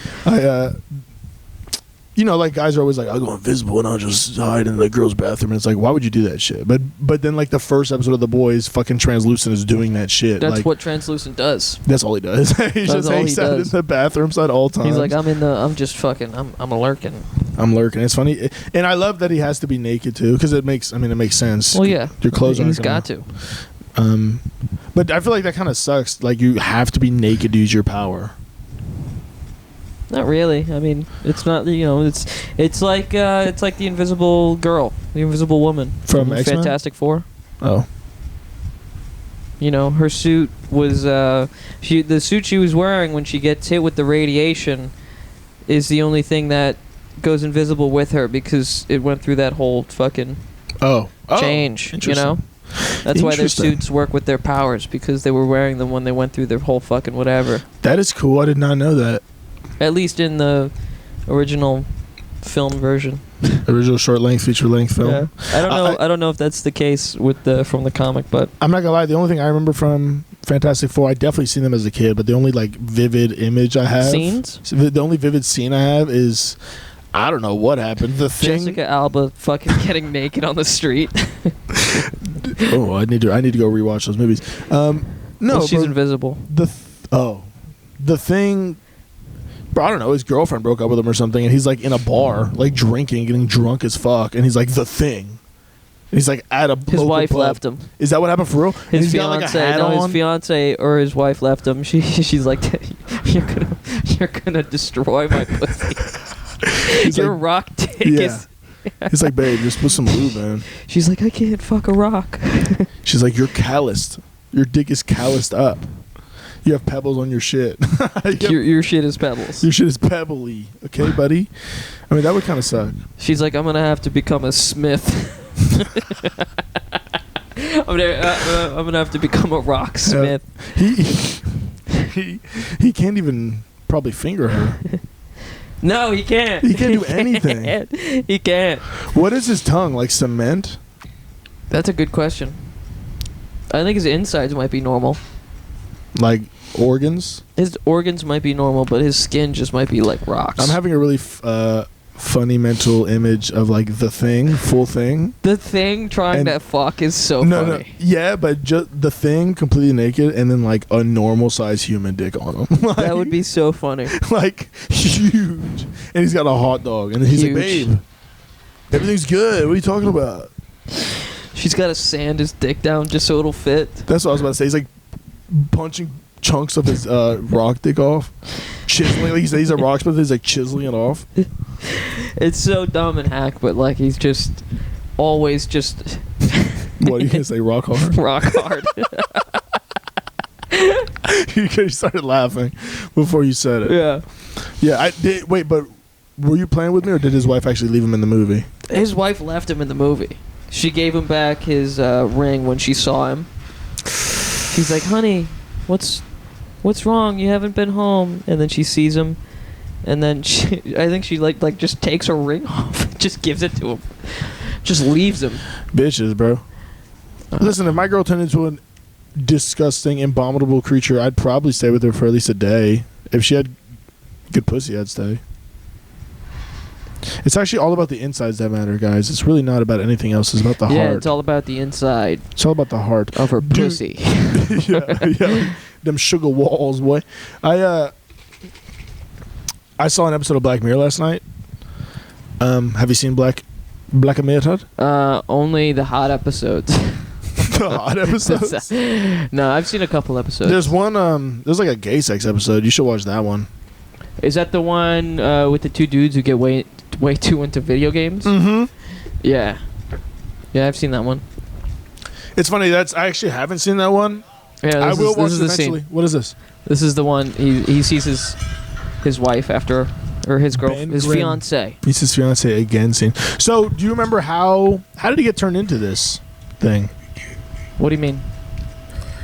[SPEAKER 1] you know, like guys are always like, I'll go invisible and I'll just hide in the girl's bathroom. And it's like, why would you do that shit? But then like the first episode of The Boys, fucking Translucent is doing that shit.
[SPEAKER 2] That's
[SPEAKER 1] like,
[SPEAKER 2] what Translucent does.
[SPEAKER 1] That's all he does. He just hangs out in the bathrooms at all times.
[SPEAKER 2] He's like, I'm a lurking.
[SPEAKER 1] I'm lurking. It's funny, and I love that he has to be naked too, because it makes sense.
[SPEAKER 2] Well, yeah,
[SPEAKER 1] your clothes aren't
[SPEAKER 2] he's
[SPEAKER 1] gonna,
[SPEAKER 2] got to.
[SPEAKER 1] But I feel like that kind of sucks. Like you have to be naked to use your power.
[SPEAKER 2] Not really. I mean, it's not. You know, it's like the Invisible Girl, the Invisible Woman
[SPEAKER 1] from X-Men?
[SPEAKER 2] Fantastic Four.
[SPEAKER 1] Oh.
[SPEAKER 2] You know, her suit was the suit she was wearing when she gets hit with the radiation is the only thing that goes invisible with her because it went through that whole fucking change. You know, that's why their suits work with their powers, because they were wearing them when they went through their whole fucking whatever.
[SPEAKER 1] That is cool. I did not know that.
[SPEAKER 2] At least in the original film version.
[SPEAKER 1] Original short length, feature length film.
[SPEAKER 2] Yeah. I don't know if that's the case with from the comic, but
[SPEAKER 1] I'm not gonna lie. The only thing I remember from Fantastic Four, I definitely seen them as a kid, but the only like vivid image I have, the only vivid scene I have is, I don't know what happened. The thing,
[SPEAKER 2] Jessica Alba fucking getting naked on the street.
[SPEAKER 1] Oh, I need to go rewatch those movies. No,
[SPEAKER 2] well, she's invisible.
[SPEAKER 1] The thing. Bro, I don't know, his girlfriend broke up with him or something, and he's like in a bar, like drinking, getting drunk as fuck, and he's like the thing. And he's like at a
[SPEAKER 2] his wife
[SPEAKER 1] pub.
[SPEAKER 2] left him.
[SPEAKER 1] Is that what happened for real?
[SPEAKER 2] His fiance or his wife left him. She's like, you're gonna destroy my pussy. Your rock dick is.
[SPEAKER 1] He's like, babe, just put some lube in.
[SPEAKER 2] She's like, I can't fuck a rock.
[SPEAKER 1] She's like, you're calloused. Your dick is calloused up. You have pebbles on your shit.
[SPEAKER 2] Your shit is pebbles.
[SPEAKER 1] Your shit is pebbly. Okay, buddy? I mean, that would kind of suck.
[SPEAKER 2] She's like, I'm going to have to become a smith. I'm gonna have to become a rocksmith.
[SPEAKER 1] He can't even probably finger her.
[SPEAKER 2] No, he can't.
[SPEAKER 1] He can't do anything.
[SPEAKER 2] He can't.
[SPEAKER 1] What is his tongue? Like cement?
[SPEAKER 2] That's a good question. I think his insides might be normal.
[SPEAKER 1] Like organs?
[SPEAKER 2] His organs might be normal, but his skin just might be like rocks.
[SPEAKER 1] I'm having a really funny mental image of like the Thing, full Thing.
[SPEAKER 2] The Thing trying to fuck is so funny.
[SPEAKER 1] No, yeah, but just the Thing completely naked and then like a normal sized human dick on him. Like,
[SPEAKER 2] that would be so funny.
[SPEAKER 1] Like huge. And he's got a hot dog. And he's like, babe, everything's good. What are you talking about?
[SPEAKER 2] She's got to sand his dick down just so it'll fit.
[SPEAKER 1] That's what I was about to say. He's like punching chunks of his rock dick off. Chiseling. Like he's a rocksmith. He's like chiseling it off.
[SPEAKER 2] It's so dumb and hack, but like he's just always just.
[SPEAKER 1] What are you gonna say? Rock hard.
[SPEAKER 2] Rock hard.
[SPEAKER 1] You started laughing before you said it.
[SPEAKER 2] Yeah.
[SPEAKER 1] Yeah. I did. Wait, but were you playing with me, or did his wife actually leave him in the movie?
[SPEAKER 2] His wife left him in the movie. She gave him back his ring when she saw him. She's like, honey, what's wrong? You haven't been home. And then she sees him, and then I think she like just takes her ring off, just gives it to him, just leaves him.
[SPEAKER 1] Bitches, bro. Listen, if my girl turned into a disgusting, abominable creature, I'd probably stay with her for at least a day. If she had good pussy, I'd stay. It's actually all about the insides that matter, guys. It's really not about anything else. It's about the heart.
[SPEAKER 2] Yeah, it's all about the inside.
[SPEAKER 1] It's all about the heart
[SPEAKER 2] of her pussy.
[SPEAKER 1] yeah, them sugar walls, boy. I saw an episode of Black Mirror last night. Have you seen Black Mirror?
[SPEAKER 2] Only the hot episodes.
[SPEAKER 1] The hot episodes?
[SPEAKER 2] No, I've seen a couple episodes.
[SPEAKER 1] There's one. There's like a gay sex episode. You should watch that one.
[SPEAKER 2] Is that the one with the two dudes who get way too into video games?
[SPEAKER 1] Mm-hmm.
[SPEAKER 2] Yeah, I've seen that one.
[SPEAKER 1] It's funny. I actually haven't seen that one.
[SPEAKER 2] Yeah,
[SPEAKER 1] I will watch it
[SPEAKER 2] eventually.
[SPEAKER 1] Scene. What is this?
[SPEAKER 2] This is the one he sees his wife after, or his girlfriend, his fiance.
[SPEAKER 1] He's his fiance again. Scene. So, do you remember how did he get turned into this thing?
[SPEAKER 2] What do you mean?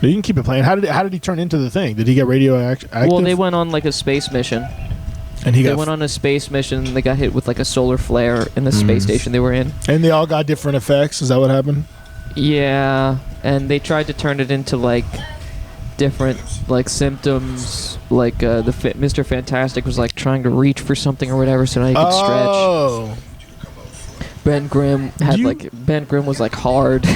[SPEAKER 1] No, you can keep it playing. How did he turn into the thing? Did he get radioactive?
[SPEAKER 2] Well, they went on like a space mission.
[SPEAKER 1] And they
[SPEAKER 2] went on a space mission. They got hit with like a solar flare in the space station they were in.
[SPEAKER 1] And they all got different effects. Is that what happened?
[SPEAKER 2] Yeah, and they tried to turn it into like different like symptoms. Like Mr. Fantastic was like trying to reach for something or whatever, so now he could stretch.
[SPEAKER 1] Oh.
[SPEAKER 2] Ben Grimm had Ben Grimm was like hard.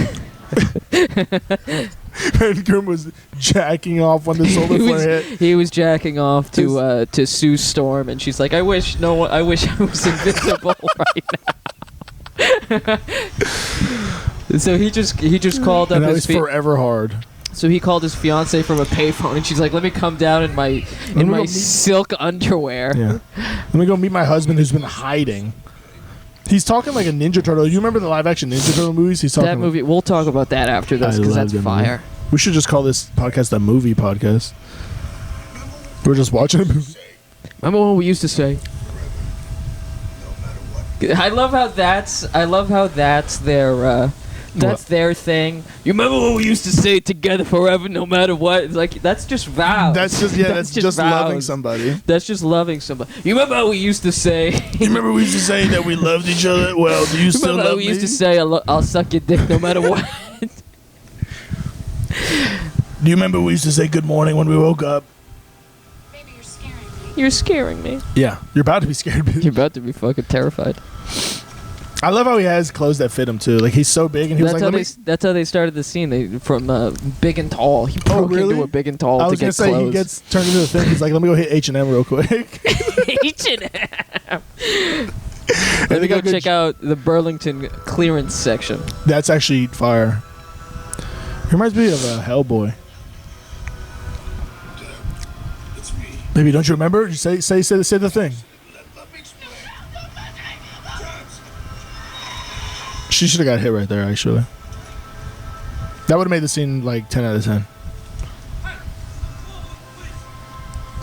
[SPEAKER 1] Ben Grimm was jacking off when the solar flare hit.
[SPEAKER 2] He was jacking off to Sue Storm, and she's like, I wish I was invisible right now. So he just called up his
[SPEAKER 1] forever hard.
[SPEAKER 2] So he called his fiance from a payphone, and she's like, "Let me come down in my silk underwear."
[SPEAKER 1] Yeah. Let me go meet my husband who's been hiding. He's talking like a Ninja Turtle. You remember the live action Ninja Turtle movies? He's talking
[SPEAKER 2] that movie. We'll talk about that after this because that's fire.
[SPEAKER 1] Movie. We should just call this podcast a movie podcast. We're just watching a movie.
[SPEAKER 2] Remember what we used to say? I love how that's their. That's their thing. You remember what we used to say together forever, no matter what? It's like that's just vows.
[SPEAKER 1] That's just loving somebody.
[SPEAKER 2] That's just loving somebody. You remember how we used to say?
[SPEAKER 1] You remember we used to say that we loved each other? Well, do you still
[SPEAKER 2] remember
[SPEAKER 1] love
[SPEAKER 2] how we used to say I'll suck your dick no matter what?
[SPEAKER 1] Do you remember we used to say good morning when we woke up?
[SPEAKER 3] Baby, you're scaring me.
[SPEAKER 2] You're scaring me.
[SPEAKER 1] Yeah, you're about to be scared.
[SPEAKER 2] You're about to be fucking terrified.
[SPEAKER 1] I love how he has clothes that fit him too. Like he's so big, and he was like,
[SPEAKER 2] "That's how they started the scene. From Big and Tall. He broke into a Big and Tall to get clothes. I was gonna say he gets turned into the thing. He's like, let me go hit H&M real quick. H&M. Let me go check out the Burlington clearance section.
[SPEAKER 1] That's actually fire. He reminds me of Hellboy. It's me. Baby, don't you remember? You say the thing. She should have got hit right there, actually. That would have made the scene like 10 out of 10.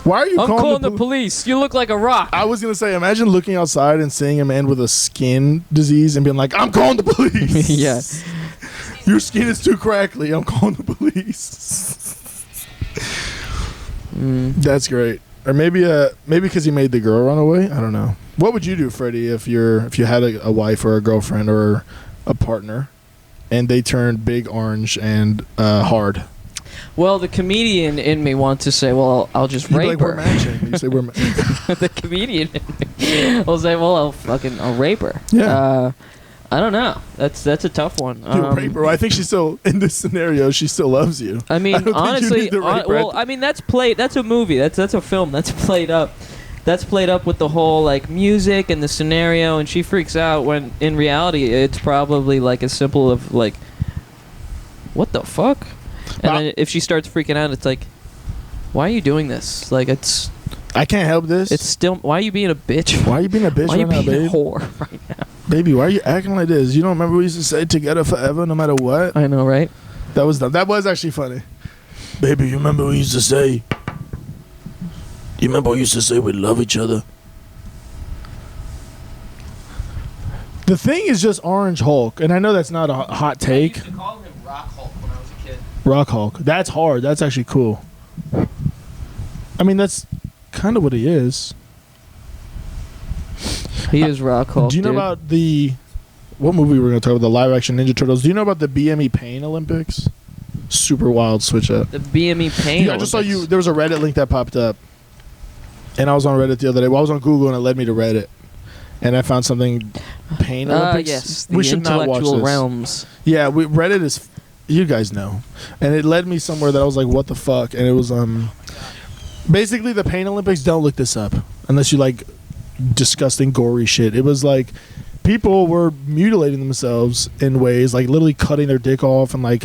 [SPEAKER 1] Why are you
[SPEAKER 2] calling the police? You look like a rock.
[SPEAKER 1] I was going to say, imagine looking outside and seeing a man with a skin disease and being like, I'm calling the police.
[SPEAKER 2] Yeah.
[SPEAKER 1] Your skin is too crackly. I'm calling the police. That's great. Or maybe because he made the girl run away. I don't know. What would you do, Freddy, if you had a wife or a girlfriend or a partner, and they turned big, orange, and hard?
[SPEAKER 2] Well, the comedian in me wants to say, "Well, I'll just rape her."
[SPEAKER 1] We're matching. You say we're matching.
[SPEAKER 2] The comedian in me will say, "Well, I'll rape her."
[SPEAKER 1] Yeah.
[SPEAKER 2] I don't know. That's a tough one.
[SPEAKER 1] You'll rape her. I think she's still in this scenario. She still loves you.
[SPEAKER 2] I mean, honestly, I mean that's played. That's a movie. That's a film. That's played up. That's played up with the whole like music and the scenario, and she freaks out when in reality it's probably like as simple of like, what the fuck? And then if she starts freaking out, it's like, why are you doing this? Like
[SPEAKER 1] I can't help this.
[SPEAKER 2] It's still. Why are you being a bitch?
[SPEAKER 1] Why are you being a bitch
[SPEAKER 2] right now, babe? Why are you being
[SPEAKER 1] a
[SPEAKER 2] whore right now?
[SPEAKER 1] Baby, why are you acting like this? You don't remember we used to say together forever no matter what?
[SPEAKER 2] I know, right?
[SPEAKER 1] That was actually funny. Baby, you remember we used to say... You remember we used to say we love each other? The thing is just Orange Hulk, and I know that's not a hot take.
[SPEAKER 2] I used to call him Rock Hulk when I was a kid.
[SPEAKER 1] Rock Hulk. That's hard. That's actually cool. I mean, that's kind of what he is.
[SPEAKER 2] He is Rock Hulk.
[SPEAKER 1] Do you know about what movie we're going to talk about? The live action Ninja Turtles. Do you know about the BME Pain Olympics? Super wild switch up.
[SPEAKER 2] The BME Pain Olympics.
[SPEAKER 1] I just saw you. There was a Reddit link that popped up, and I was on Reddit the other day. Well, I was on Google and it led me to Reddit, and I found something. Pain Olympics.
[SPEAKER 2] Yes,
[SPEAKER 1] we should not watch this.
[SPEAKER 2] Realms.
[SPEAKER 1] Yeah, Reddit is. You guys know, and it led me somewhere that I was like, "What the fuck?" And it was basically the Pain Olympics. Don't look this up unless you like disgusting gory shit. It was like people were mutilating themselves in ways like literally cutting their dick off and like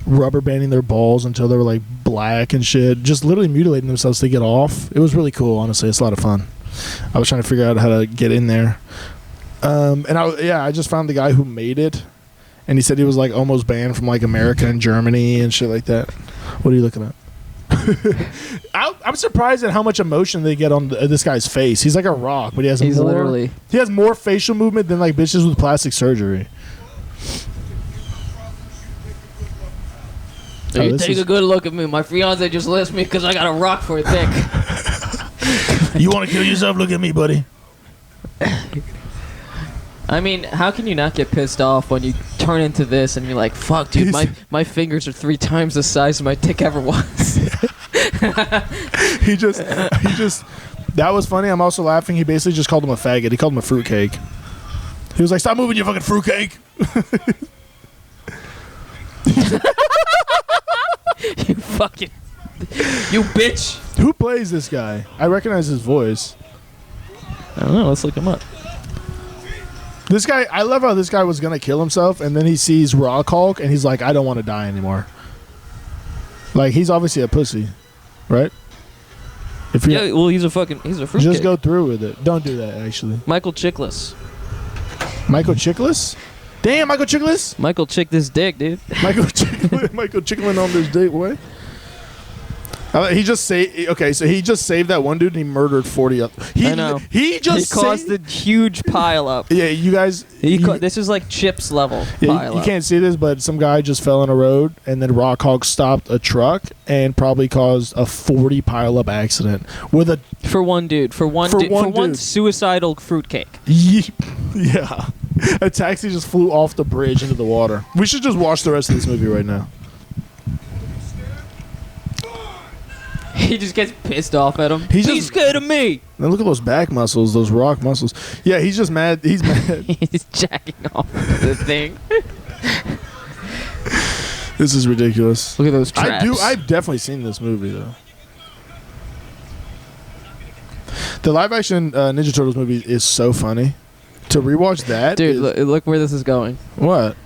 [SPEAKER 1] rubber banding their balls until they were like black and shit, just literally mutilating themselves to get off. It was really cool, honestly. It's a lot of fun. I was trying to figure out how to get in there, and I just found the guy who made it, and he said he was like almost banned from like America and Germany and shit like that. What are you looking at? I'm surprised at how much emotion they get on this guy's face. He's like a rock, but he has more facial movement than like bitches with plastic surgery.
[SPEAKER 2] You take a good look at me. My fiance just left me because I got a rock for a dick.
[SPEAKER 1] You want to kill yourself? Look at me, buddy.
[SPEAKER 2] I mean, how can you not get pissed off when you turn into this, and you're like, fuck, dude, my fingers are 3 times the size my dick ever was.
[SPEAKER 1] he just that was funny. I'm also laughing. He basically just called him a faggot. He called him a fruitcake. He was like, stop moving, you fucking fruitcake.
[SPEAKER 2] You fucking, you bitch.
[SPEAKER 1] Who plays this guy? I recognize his voice.
[SPEAKER 2] I don't know. Let's look him up.
[SPEAKER 1] This guy, I love how this guy was gonna kill himself, and then he sees Rock Hulk, and he's like, I don't want to die anymore. Like, he's obviously a pussy, right? If
[SPEAKER 2] Yeah, well, he's a fruitcake.
[SPEAKER 1] just go through with it. Don't do that, actually.
[SPEAKER 2] Michael Chiklis.
[SPEAKER 1] Michael Chiklis? Damn, Michael Chiklis?
[SPEAKER 2] Michael Chick this dick, dude.
[SPEAKER 1] Michael Chiklis on this date, boy. He just saved that one dude and he murdered 40 up.
[SPEAKER 2] I know.
[SPEAKER 1] He
[SPEAKER 2] caused a huge pile up.
[SPEAKER 1] Yeah, you guys.
[SPEAKER 2] This is like Chips level pile
[SPEAKER 1] You
[SPEAKER 2] up.
[SPEAKER 1] can't see this, but some guy just fell in a road, and then Rock Hog stopped a truck and probably caused a 40 pile up accident with a
[SPEAKER 2] For one dude. For one
[SPEAKER 1] dude.
[SPEAKER 2] suicidal fruitcake.
[SPEAKER 1] Yeah. A taxi just flew off the bridge into the water. We should just watch the rest of this movie right now.
[SPEAKER 2] He just gets pissed off at him.
[SPEAKER 1] He's
[SPEAKER 2] scared of me.
[SPEAKER 1] Now look at those back muscles, those rock muscles. Yeah, he's just mad. He's mad.
[SPEAKER 2] He's jacking off the thing.
[SPEAKER 1] This is ridiculous.
[SPEAKER 2] Look at those traps.
[SPEAKER 1] I've definitely seen this movie though. The live action Ninja Turtles movie is so funny. To rewatch that,
[SPEAKER 2] dude, look where this is going.
[SPEAKER 1] What?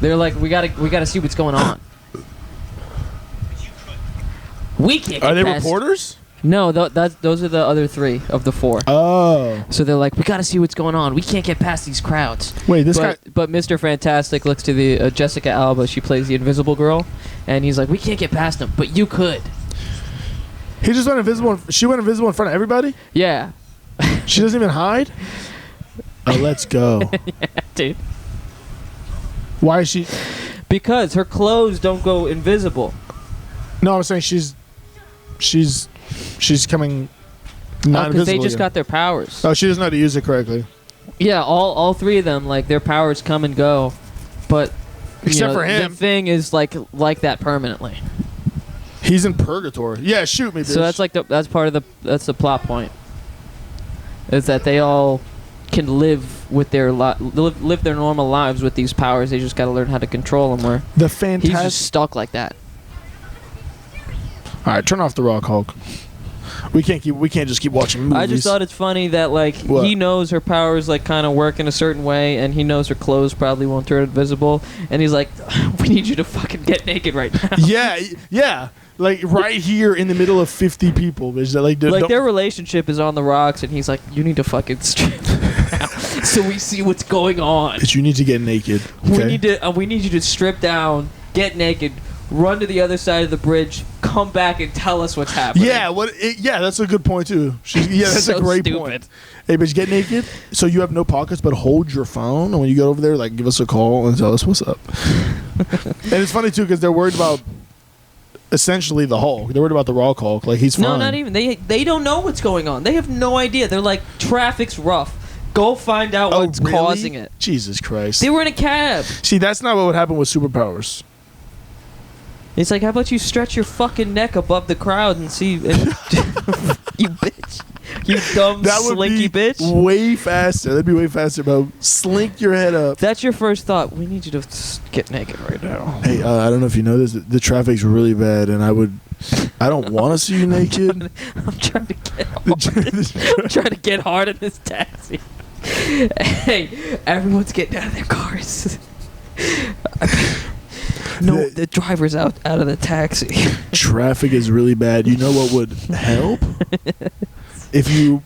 [SPEAKER 2] They're like, we gotta see what's going on. We can't.
[SPEAKER 1] Are they reporters?
[SPEAKER 2] No, those are the other 3 of the 4.
[SPEAKER 1] Oh.
[SPEAKER 2] So they're like, we gotta see what's going on. We can't get past these crowds.
[SPEAKER 1] Wait, guy.
[SPEAKER 2] But Mr. Fantastic looks to the Jessica Alba. She plays the Invisible Girl, and he's like, we can't get past them, but you could.
[SPEAKER 1] He just went invisible. She went invisible in front of everybody.
[SPEAKER 2] Yeah.
[SPEAKER 1] She doesn't even hide. Oh, let's go.
[SPEAKER 2] Yeah, dude.
[SPEAKER 1] Why is she?
[SPEAKER 2] Because her clothes don't go invisible.
[SPEAKER 1] No, I'm saying she's coming not
[SPEAKER 2] Because
[SPEAKER 1] invisible.
[SPEAKER 2] they just
[SPEAKER 1] again.
[SPEAKER 2] got their powers.
[SPEAKER 1] Oh, she doesn't know how to use it correctly.
[SPEAKER 2] Yeah, all 3 of them, like, their powers come and go, but
[SPEAKER 1] Except for him.
[SPEAKER 2] the thing is like that permanently.
[SPEAKER 1] He's in purgatory. Yeah, shoot me, bitch.
[SPEAKER 2] So that's like that's the plot point. Is that they all can live with live their normal lives with these powers. They just got to learn how to control them. Where
[SPEAKER 1] the
[SPEAKER 2] he's
[SPEAKER 1] fantastic.
[SPEAKER 2] just stuck like that.
[SPEAKER 1] All right, turn off the Rock Hulk. We can't just keep watching movies.
[SPEAKER 2] I just thought it's funny that like
[SPEAKER 1] What?
[SPEAKER 2] he knows her powers like kind of work in a certain way, and he knows her clothes probably won't turn invisible, and he's like, "We need you to fucking get naked right now."
[SPEAKER 1] Yeah. Like right here in the middle of 50 people. Bitch, that like
[SPEAKER 2] their relationship is on the rocks, and he's like, "You need to fucking strip down so we see what's going on.
[SPEAKER 1] Bitch, you need to get naked. Okay?
[SPEAKER 2] We need you to strip down, get naked, run to the other side of the bridge, come back and tell us what's happening."
[SPEAKER 1] Yeah, that's a good point too. That's
[SPEAKER 2] So
[SPEAKER 1] a great
[SPEAKER 2] stupid.
[SPEAKER 1] point. Hey, bitch, get naked. So you have no pockets, but hold your phone, and when you go over there, like, give us a call and tell us what's up. And it's funny too because they're worried about essentially the Hulk. They're worried about the Rock Hulk. Like, he's fine.
[SPEAKER 2] No, not even. They don't know what's going on. They have no idea. They're like, traffic's rough. Go find out what's
[SPEAKER 1] really?
[SPEAKER 2] causing it.
[SPEAKER 1] Jesus Christ.
[SPEAKER 2] They were in a cab.
[SPEAKER 1] See, that's not what would happen with superpowers.
[SPEAKER 2] It's like, how about you stretch your fucking neck above the crowd and see... you bitch. You dumb,
[SPEAKER 1] That would
[SPEAKER 2] slinky
[SPEAKER 1] be
[SPEAKER 2] bitch.
[SPEAKER 1] way faster. That'd be way faster, bro. Slink your head up.
[SPEAKER 2] That's your first thought. We need you to get naked right now.
[SPEAKER 1] Hey, I don't know if you know this. The traffic's really bad, and I don't want to see you naked.
[SPEAKER 2] I'm trying to get hard. I'm trying to get hard in this taxi. Hey, everyone's getting out of their cars. No, the driver's out of the taxi.
[SPEAKER 1] Traffic is really bad. You know what would help? If you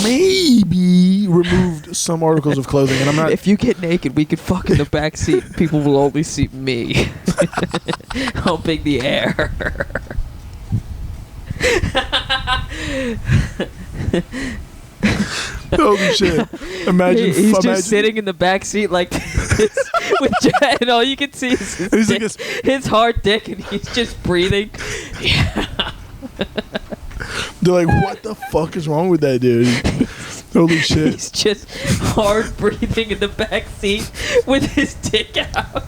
[SPEAKER 1] maybe removed some articles of clothing, and I'm not.
[SPEAKER 2] If you get naked, we could fuck in the back seat. People will only see me. Humping the air.
[SPEAKER 1] Holy shit! Imagine
[SPEAKER 2] he's just sitting in the back seat like this, and all you can see is his hard dick, and he's just breathing. Yeah.
[SPEAKER 1] They're like, what the fuck is wrong with that dude? Holy shit.
[SPEAKER 2] He's just hard breathing in the back seat with his dick out.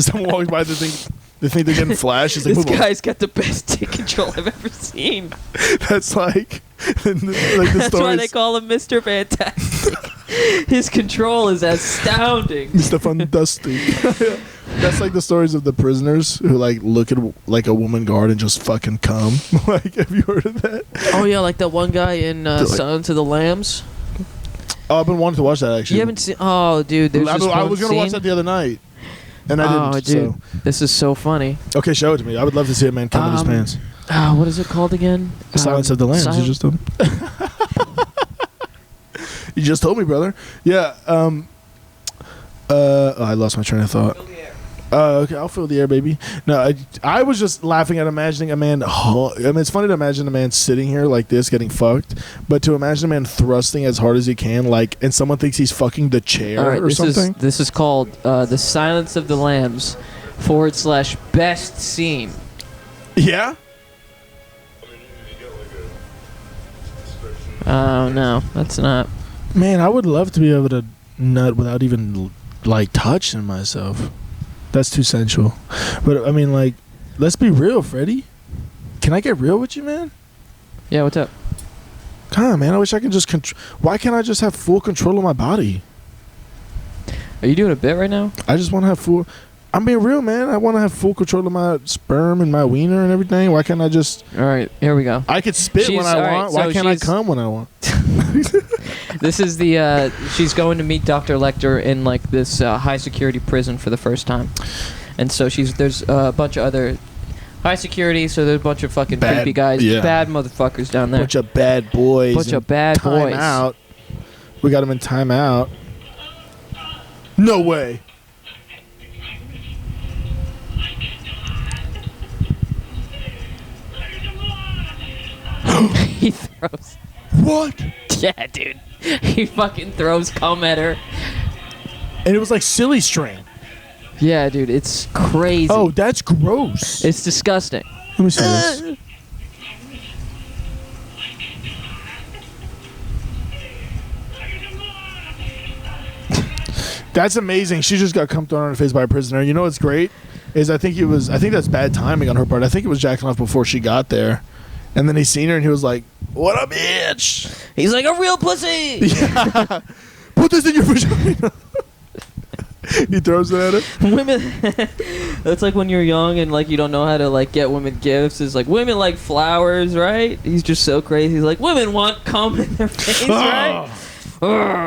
[SPEAKER 1] Someone walks by, they think they're getting flashed. It's like,
[SPEAKER 2] This
[SPEAKER 1] move on.
[SPEAKER 2] guy's got the best dick control I've ever seen.
[SPEAKER 1] That's like the
[SPEAKER 2] That's why they
[SPEAKER 1] stories.
[SPEAKER 2] call him Mr. Fantastic. His control is astounding.
[SPEAKER 1] Mr. Fantastic. That's like the stories of the prisoners who like look at like a woman guard and just fucking come. Like, have you heard of that?
[SPEAKER 2] Oh yeah, like that one guy in Silence of the Lambs.
[SPEAKER 1] Oh, I've been wanting to watch that actually.
[SPEAKER 2] You haven't seen? Oh, dude, there's this
[SPEAKER 1] I
[SPEAKER 2] one
[SPEAKER 1] was gonna watch
[SPEAKER 2] scene-
[SPEAKER 1] that the other night, and I
[SPEAKER 2] Oh,
[SPEAKER 1] didn't.
[SPEAKER 2] dude, this is so funny.
[SPEAKER 1] So okay, show it to me. I would love to see a man come in his pants.
[SPEAKER 2] What is it called again?
[SPEAKER 1] Silence of the Lambs. You just told me. You just told me, brother. Yeah. I lost my train of thought. Okay, I'll fill the air, baby. No, I was just laughing at imagining a man. I mean, it's funny to imagine a man sitting here like this, getting fucked, but to imagine a man thrusting as hard as he can, like, and someone thinks he's fucking the chair
[SPEAKER 2] All right,
[SPEAKER 1] or something.
[SPEAKER 2] This is called The Silence of the Lambs / best scene.
[SPEAKER 1] Yeah.
[SPEAKER 2] Oh no, that's not.
[SPEAKER 1] Man, I would love to be able to nut without even like touching myself. That's too sensual. But I mean, like, let's be real, Freddy. Can I get real with you, man?
[SPEAKER 2] Yeah, what's up?
[SPEAKER 1] Come on, man. I wish I could just why can't I just have full control of my body?
[SPEAKER 2] Are you doing a bit right now?
[SPEAKER 1] I just want to have full. I'm being real, man. I want to have full control of my sperm and my wiener and everything. Why can't I just?
[SPEAKER 2] All right, here we go.
[SPEAKER 1] I could spit when I
[SPEAKER 2] all right,
[SPEAKER 1] want. Why
[SPEAKER 2] so
[SPEAKER 1] can't I
[SPEAKER 2] she's-
[SPEAKER 1] come when I want?
[SPEAKER 2] This is the she's going to meet Dr. Lecter in like this high security prison for the first time, and so there's a bunch of other high security, so there's a bunch of fucking
[SPEAKER 1] Bad-
[SPEAKER 2] creepy guys,
[SPEAKER 1] yeah.
[SPEAKER 2] bad motherfuckers down there.
[SPEAKER 1] Bunch of bad boys.
[SPEAKER 2] Bunch
[SPEAKER 1] in
[SPEAKER 2] of bad boys.
[SPEAKER 1] Timeout. We got him in timeout. No way.
[SPEAKER 2] He throws.
[SPEAKER 1] What?
[SPEAKER 2] Yeah, dude. He fucking throws cum at her.
[SPEAKER 1] And it was like silly string.
[SPEAKER 2] Yeah, dude, it's crazy.
[SPEAKER 1] Oh, that's gross.
[SPEAKER 2] It's disgusting.
[SPEAKER 1] Let me see this. That's amazing. She just got cum thrown on her face by a prisoner. You know what's great is I think that's bad timing on her part. I think it was jacking off before she got there, and then he seen her and he was like, "What a bitch!"
[SPEAKER 2] He's like a real pussy.
[SPEAKER 1] Yeah. Put this in your vagina. He throws it at her.
[SPEAKER 2] Women. That's like when you're young and like you don't know how to like get women gifts. It's like women like flowers, right? He's just so crazy. He's like women want cum in their face, right?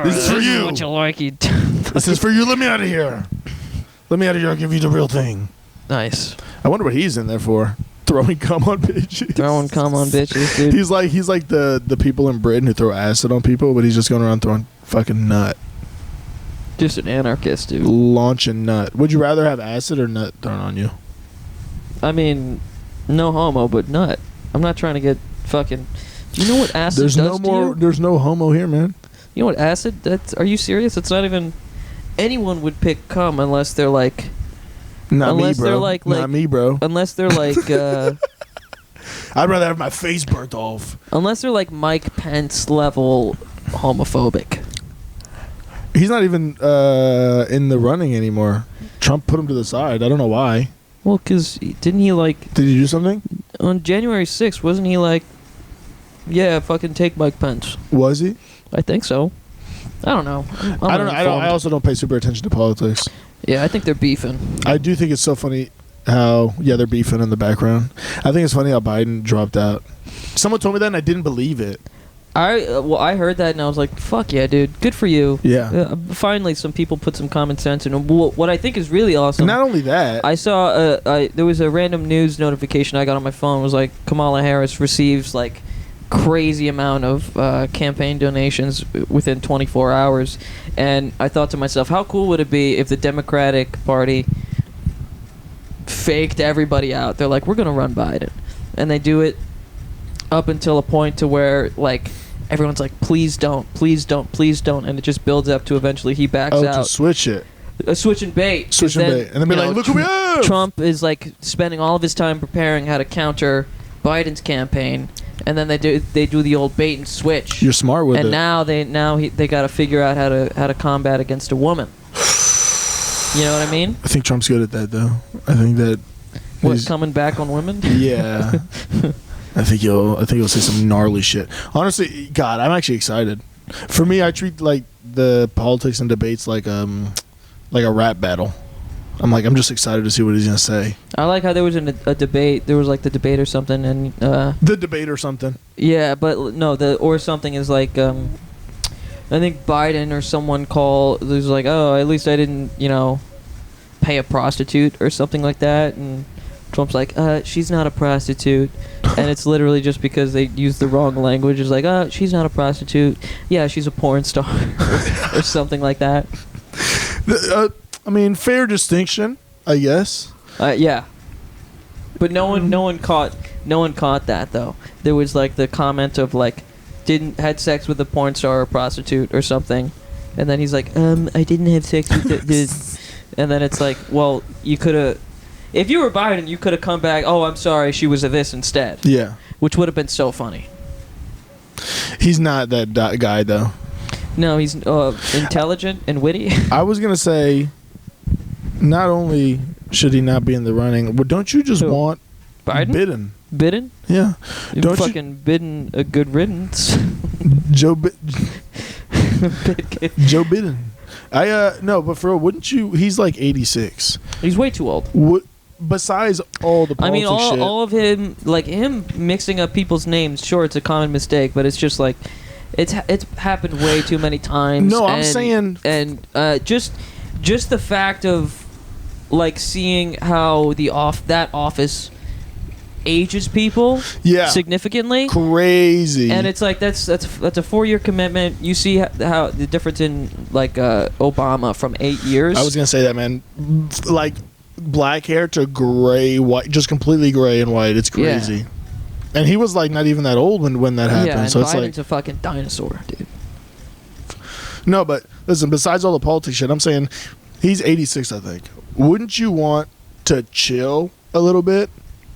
[SPEAKER 1] This is for you.
[SPEAKER 2] What you like? You
[SPEAKER 1] This is for you. Let me out of here. Let me out of here. I'll give you the real thing.
[SPEAKER 2] Nice.
[SPEAKER 1] I wonder what he's in there for. Throwing cum on bitches.
[SPEAKER 2] Throwing cum on bitches, dude.
[SPEAKER 1] He's like the people in Britain who throw acid on people, but he's just going around throwing fucking nut.
[SPEAKER 2] Just an anarchist, dude.
[SPEAKER 1] Launching nut. Would you rather have acid or nut thrown on you?
[SPEAKER 2] I mean, no homo, but nut. I'm not trying to get fucking. Do you know what acid
[SPEAKER 1] There's
[SPEAKER 2] does
[SPEAKER 1] no
[SPEAKER 2] to
[SPEAKER 1] more.
[SPEAKER 2] you?
[SPEAKER 1] There's no homo here, man.
[SPEAKER 2] You know what acid? Are you serious? It's not even. Anyone would pick cum unless they're like.
[SPEAKER 1] Not
[SPEAKER 2] Unless
[SPEAKER 1] me, bro.
[SPEAKER 2] they're like-
[SPEAKER 1] Not me, bro.
[SPEAKER 2] Unless they're like.
[SPEAKER 1] I'd rather have my face burnt off.
[SPEAKER 2] Unless they're like Mike Pence level homophobic.
[SPEAKER 1] He's not even in the running anymore. Trump put him to the side. I don't know why.
[SPEAKER 2] Well, because didn't he like.
[SPEAKER 1] Did he do something?
[SPEAKER 2] On January 6th, wasn't he like. Yeah, fucking take Mike Pence.
[SPEAKER 1] Was he?
[SPEAKER 2] I think so. I don't know. I'm
[SPEAKER 1] I don't know. I
[SPEAKER 2] uninformed.
[SPEAKER 1] also don't pay super attention to politics.
[SPEAKER 2] Yeah, I think they're beefing.
[SPEAKER 1] I do think it's so funny how they're beefing in the background. I think it's funny how Biden dropped out. Someone told me that and I didn't believe it.
[SPEAKER 2] I heard that and I was like, fuck yeah, dude, good for you.
[SPEAKER 1] Yeah.
[SPEAKER 2] Finally, some people put some common sense in. What I think is really awesome.
[SPEAKER 1] Not only that,
[SPEAKER 2] I saw there was a random news notification I got on my phone. It was like Kamala Harris receives like crazy amount of campaign donations within 24 hours, and I thought to myself, how cool would it be if the Democratic Party faked everybody out? They're like, we're gonna run Biden, and they do it up until a point to where like everyone's like, please don't, please don't, please don't, and it just builds up to eventually he backs out.
[SPEAKER 1] to switch it.
[SPEAKER 2] switching bait. 'Cause
[SPEAKER 1] Switching bait. And then be
[SPEAKER 2] you
[SPEAKER 1] like,
[SPEAKER 2] know,
[SPEAKER 1] look who we have!
[SPEAKER 2] Trump is like spending all of his time preparing how to counter Biden's campaign, and then they do the old bait and switch.
[SPEAKER 1] You're smart with
[SPEAKER 2] and
[SPEAKER 1] it.
[SPEAKER 2] now they got to figure out how to combat against a woman. You know what I mean?
[SPEAKER 1] I think Trump's good at that, though. I think that.
[SPEAKER 2] What, coming back on women?
[SPEAKER 1] Yeah. I think you'll say some gnarly shit. Honestly, God, I'm actually excited. For me, I treat like the politics and debates like a rap battle. I'm just excited to see what he's gonna say.
[SPEAKER 2] I like how there was a debate. There was like the debate or something, and
[SPEAKER 1] The debate or something.
[SPEAKER 2] yeah, but no, the or something is like I think Biden or someone was like, oh, at least I didn't, pay a prostitute or something like that, and Trump's like, she's not a prostitute, and it's literally just because they used the wrong language. It's like, oh, she's not a prostitute. Yeah, she's a porn star or something like that.
[SPEAKER 1] Fair distinction, I guess.
[SPEAKER 2] Yeah, but no one caught that though. There was like the comment of like, had sex with a porn star or prostitute or something, and then he's like, I didn't have sex with this, and then it's like, well, you could have. If you were Biden, you could have come back, oh, I'm sorry, she was a this instead.
[SPEAKER 1] Yeah.
[SPEAKER 2] Which would have been so funny.
[SPEAKER 1] He's not that guy, though.
[SPEAKER 2] No, he's intelligent and witty.
[SPEAKER 1] I was going to say, not only should he not be in the running, but don't you just want
[SPEAKER 2] Biden? Biden?
[SPEAKER 1] Yeah.
[SPEAKER 2] Don't fucking Biden a good riddance.
[SPEAKER 1] Joe Biden. No, but for real, wouldn't you? He's like 86.
[SPEAKER 2] He's way too old.
[SPEAKER 1] Besides all the politics shit.
[SPEAKER 2] all of him, like him mixing up people's names. Sure, it's a common mistake, but it's just like it's happened way too many times.
[SPEAKER 1] No, I'm saying,
[SPEAKER 2] and just the fact of like seeing how that office ages people significantly,
[SPEAKER 1] crazy,
[SPEAKER 2] and it's like that's a 4-year commitment. You see how the difference in like Obama from 8 years.
[SPEAKER 1] I was gonna say that, man, like black hair to gray white, just completely gray and white. It's crazy. Yeah. And he was like not even that old when that happened.
[SPEAKER 2] Yeah, and
[SPEAKER 1] so
[SPEAKER 2] Biden's
[SPEAKER 1] it's like
[SPEAKER 2] a fucking dinosaur, dude.
[SPEAKER 1] No, but listen, besides all the politics shit, I'm saying he's 86, I think. Wouldn't you want to chill a little bit?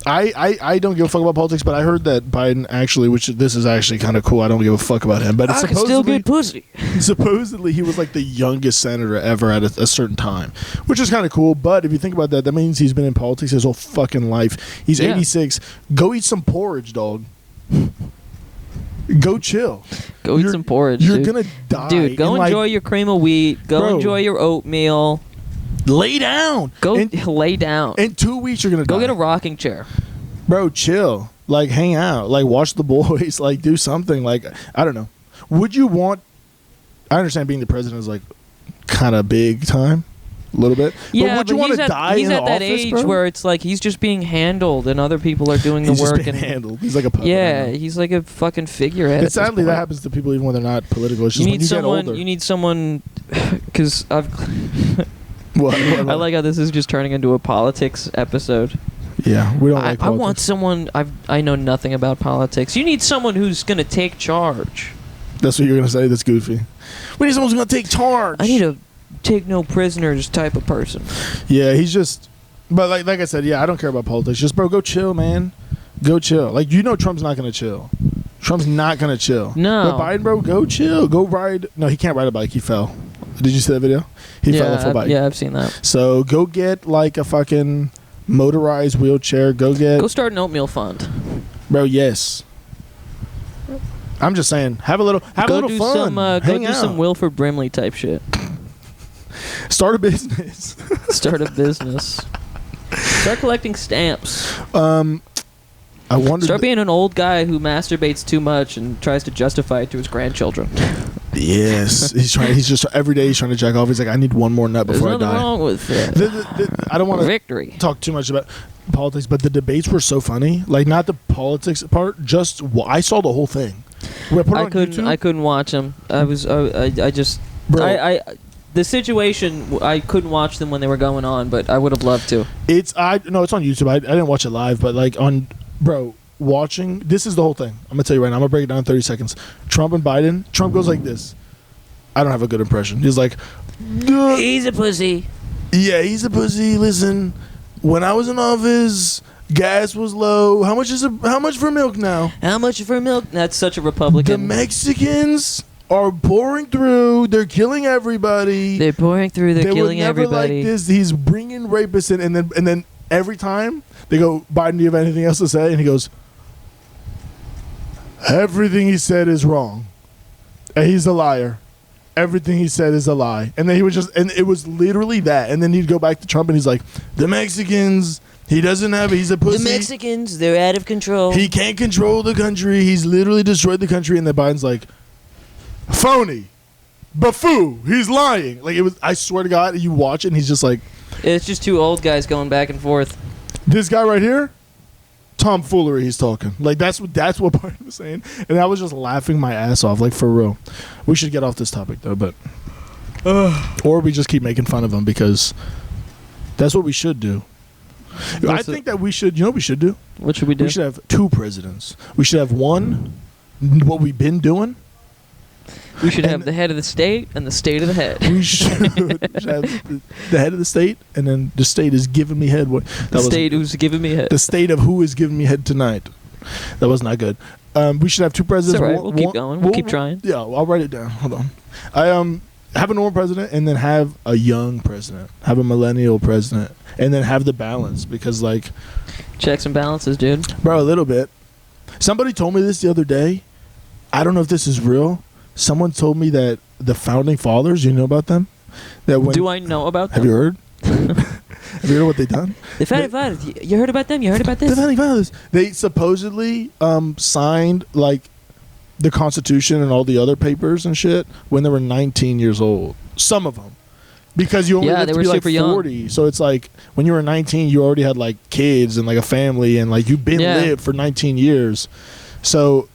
[SPEAKER 1] I don't give a fuck about politics, but I heard that Biden actually, this is actually kind of cool. I don't give a fuck about him, but it's
[SPEAKER 2] I can still get pussy.
[SPEAKER 1] Supposedly, he was like the youngest senator ever at a certain time, which is kind of cool. But if you think about that, that means he's been in politics his whole fucking life. He's 86. Go eat some porridge, dog. Go chill.
[SPEAKER 2] Go eat some porridge.
[SPEAKER 1] You're gonna die,
[SPEAKER 2] dude. Go enjoy your cream of wheat. Go enjoy your oatmeal.
[SPEAKER 1] Lay down.
[SPEAKER 2] Lay down.
[SPEAKER 1] In 2 weeks, you're gonna
[SPEAKER 2] go
[SPEAKER 1] die.
[SPEAKER 2] get a rocking chair,
[SPEAKER 1] bro. Chill. Like hang out. Like watch the boys. Like do something. Like I don't know. Would you want? I understand being the president is like kind of big time, a little bit.
[SPEAKER 2] Yeah,
[SPEAKER 1] but would you want to die
[SPEAKER 2] he's
[SPEAKER 1] in
[SPEAKER 2] at
[SPEAKER 1] office,
[SPEAKER 2] that age
[SPEAKER 1] bro?
[SPEAKER 2] where it's like he's just being handled and other people are doing the work.
[SPEAKER 1] Just being handled. He's like a puppet.
[SPEAKER 2] Yeah, he's like a fucking figurehead.
[SPEAKER 1] And sadly, that happens to people even when they're not political. It's just when you get older.
[SPEAKER 2] You need someone, because I've.
[SPEAKER 1] What?
[SPEAKER 2] I like how this is just turning into a politics episode.
[SPEAKER 1] Yeah, we don't like politics.
[SPEAKER 2] I want someone. I know nothing about politics. You need someone who's gonna take charge.
[SPEAKER 1] That's what you're gonna say. That's goofy. We need someone who's gonna take charge.
[SPEAKER 2] I need a take no prisoners type of person.
[SPEAKER 1] Yeah, he's just. But like I said, yeah, I don't care about politics. Just bro, go chill, man. Go chill. Like Trump's not gonna chill. Trump's not gonna chill.
[SPEAKER 2] No.
[SPEAKER 1] But Biden, bro, go chill. Go ride. No, he can't ride a bike. He fell. Did you see that video? He fell off a bike.
[SPEAKER 2] Yeah, I've seen that.
[SPEAKER 1] So go get like a fucking motorized wheelchair. Go
[SPEAKER 2] start an oatmeal fund.
[SPEAKER 1] Bro, yes. I'm just saying, have a little fun.
[SPEAKER 2] Go do some Wilford Brimley type shit.
[SPEAKER 1] Start a business.
[SPEAKER 2] Start a business. Start collecting stamps.
[SPEAKER 1] I wonder.
[SPEAKER 2] Start being an old guy who masturbates too much and tries to justify it to his grandchildren.
[SPEAKER 1] Yes, he's just every day he's trying to jack off. He's like, I need one more nut before I die.
[SPEAKER 2] There's nothing wrong with that.
[SPEAKER 1] I don't want to talk too much about politics, but the debates were so funny. Like not the politics part, just I saw the whole thing.
[SPEAKER 2] I couldn't watch them. I just the situation. I couldn't watch them when they were going on, but I would have loved to.
[SPEAKER 1] It's on YouTube. I didn't watch it live, but like on watching, this is the whole thing. I'm gonna tell you right now. I'm gonna break it down in 30 seconds. Trump and Biden. Trump goes like this. I don't have a good impression. He's like,
[SPEAKER 3] he's a pussy.
[SPEAKER 1] Yeah, he's a pussy. Listen, when I was in office, gas was low. How much for milk now?
[SPEAKER 2] How much for milk? That's such a
[SPEAKER 1] The
[SPEAKER 2] Republican.
[SPEAKER 1] Mexicans are pouring through. They're killing everybody.
[SPEAKER 2] They're pouring through. They're
[SPEAKER 1] They
[SPEAKER 2] killing
[SPEAKER 1] were never
[SPEAKER 2] everybody.
[SPEAKER 1] like this. He's bringing rapists in, and then every time they go, Biden, do you have anything else to say? And he goes, everything he said is wrong. And he's a liar. Everything he said is a lie. And then he was just, and it was literally that. And then he'd go back to Trump and he's like, the Mexicans, he doesn't have it. He's a pussy.
[SPEAKER 2] The Mexicans, they're out of control.
[SPEAKER 1] He can't control the country. He's literally destroyed the country. And then Biden's like, phony. Buffoon. He's lying. Like, it was, I swear to God, you watch it and he's just like,
[SPEAKER 2] It's just two old guys going back and forth.
[SPEAKER 1] this guy right here, tomfoolery he's talking. Like, that's what Biden was saying. And I was just laughing my ass off, like, for real. We should get off this topic, though, but... or we just keep making fun of him, because that's what we should do. I think that we should... You know what we should do?
[SPEAKER 2] What should we do?
[SPEAKER 1] We should have 2 presidents. We should have one, what we've been doing.
[SPEAKER 2] We should have the head of the state and the state of the head.
[SPEAKER 1] We should have the head of the state, and then the state is giving me head.
[SPEAKER 2] The state who's giving me head.
[SPEAKER 1] The state of who is giving me head tonight. That was not good. We should have 2 presidents.
[SPEAKER 2] It's all right. We'll keep going. We'll keep trying.
[SPEAKER 1] Yeah, I'll write it down. Hold on. I have a normal president, and then have a young president, have a millennial president, and then have the balance, because, like,
[SPEAKER 2] Checks and balances, dude.
[SPEAKER 1] bro, a little bit. Somebody told me this the other day. I don't know if this is real. Someone told me that the founding fathers, you know about them? That when,
[SPEAKER 2] Do I know about them?
[SPEAKER 1] have you heard? Have you heard what they done?
[SPEAKER 2] The founding fathers. You heard about them? You heard about
[SPEAKER 1] The
[SPEAKER 2] this?
[SPEAKER 1] founding fathers. They supposedly signed, like, the Constitution and all the other papers and shit when they were 19 years old. Some of them. Because you only
[SPEAKER 2] Yeah,
[SPEAKER 1] lived
[SPEAKER 2] they
[SPEAKER 1] to
[SPEAKER 2] were
[SPEAKER 1] be like
[SPEAKER 2] super young.
[SPEAKER 1] 40. So it's like when you were 19, you already had like kids and like a family, and like you've been
[SPEAKER 2] Yeah.
[SPEAKER 1] lived for 19 years. So,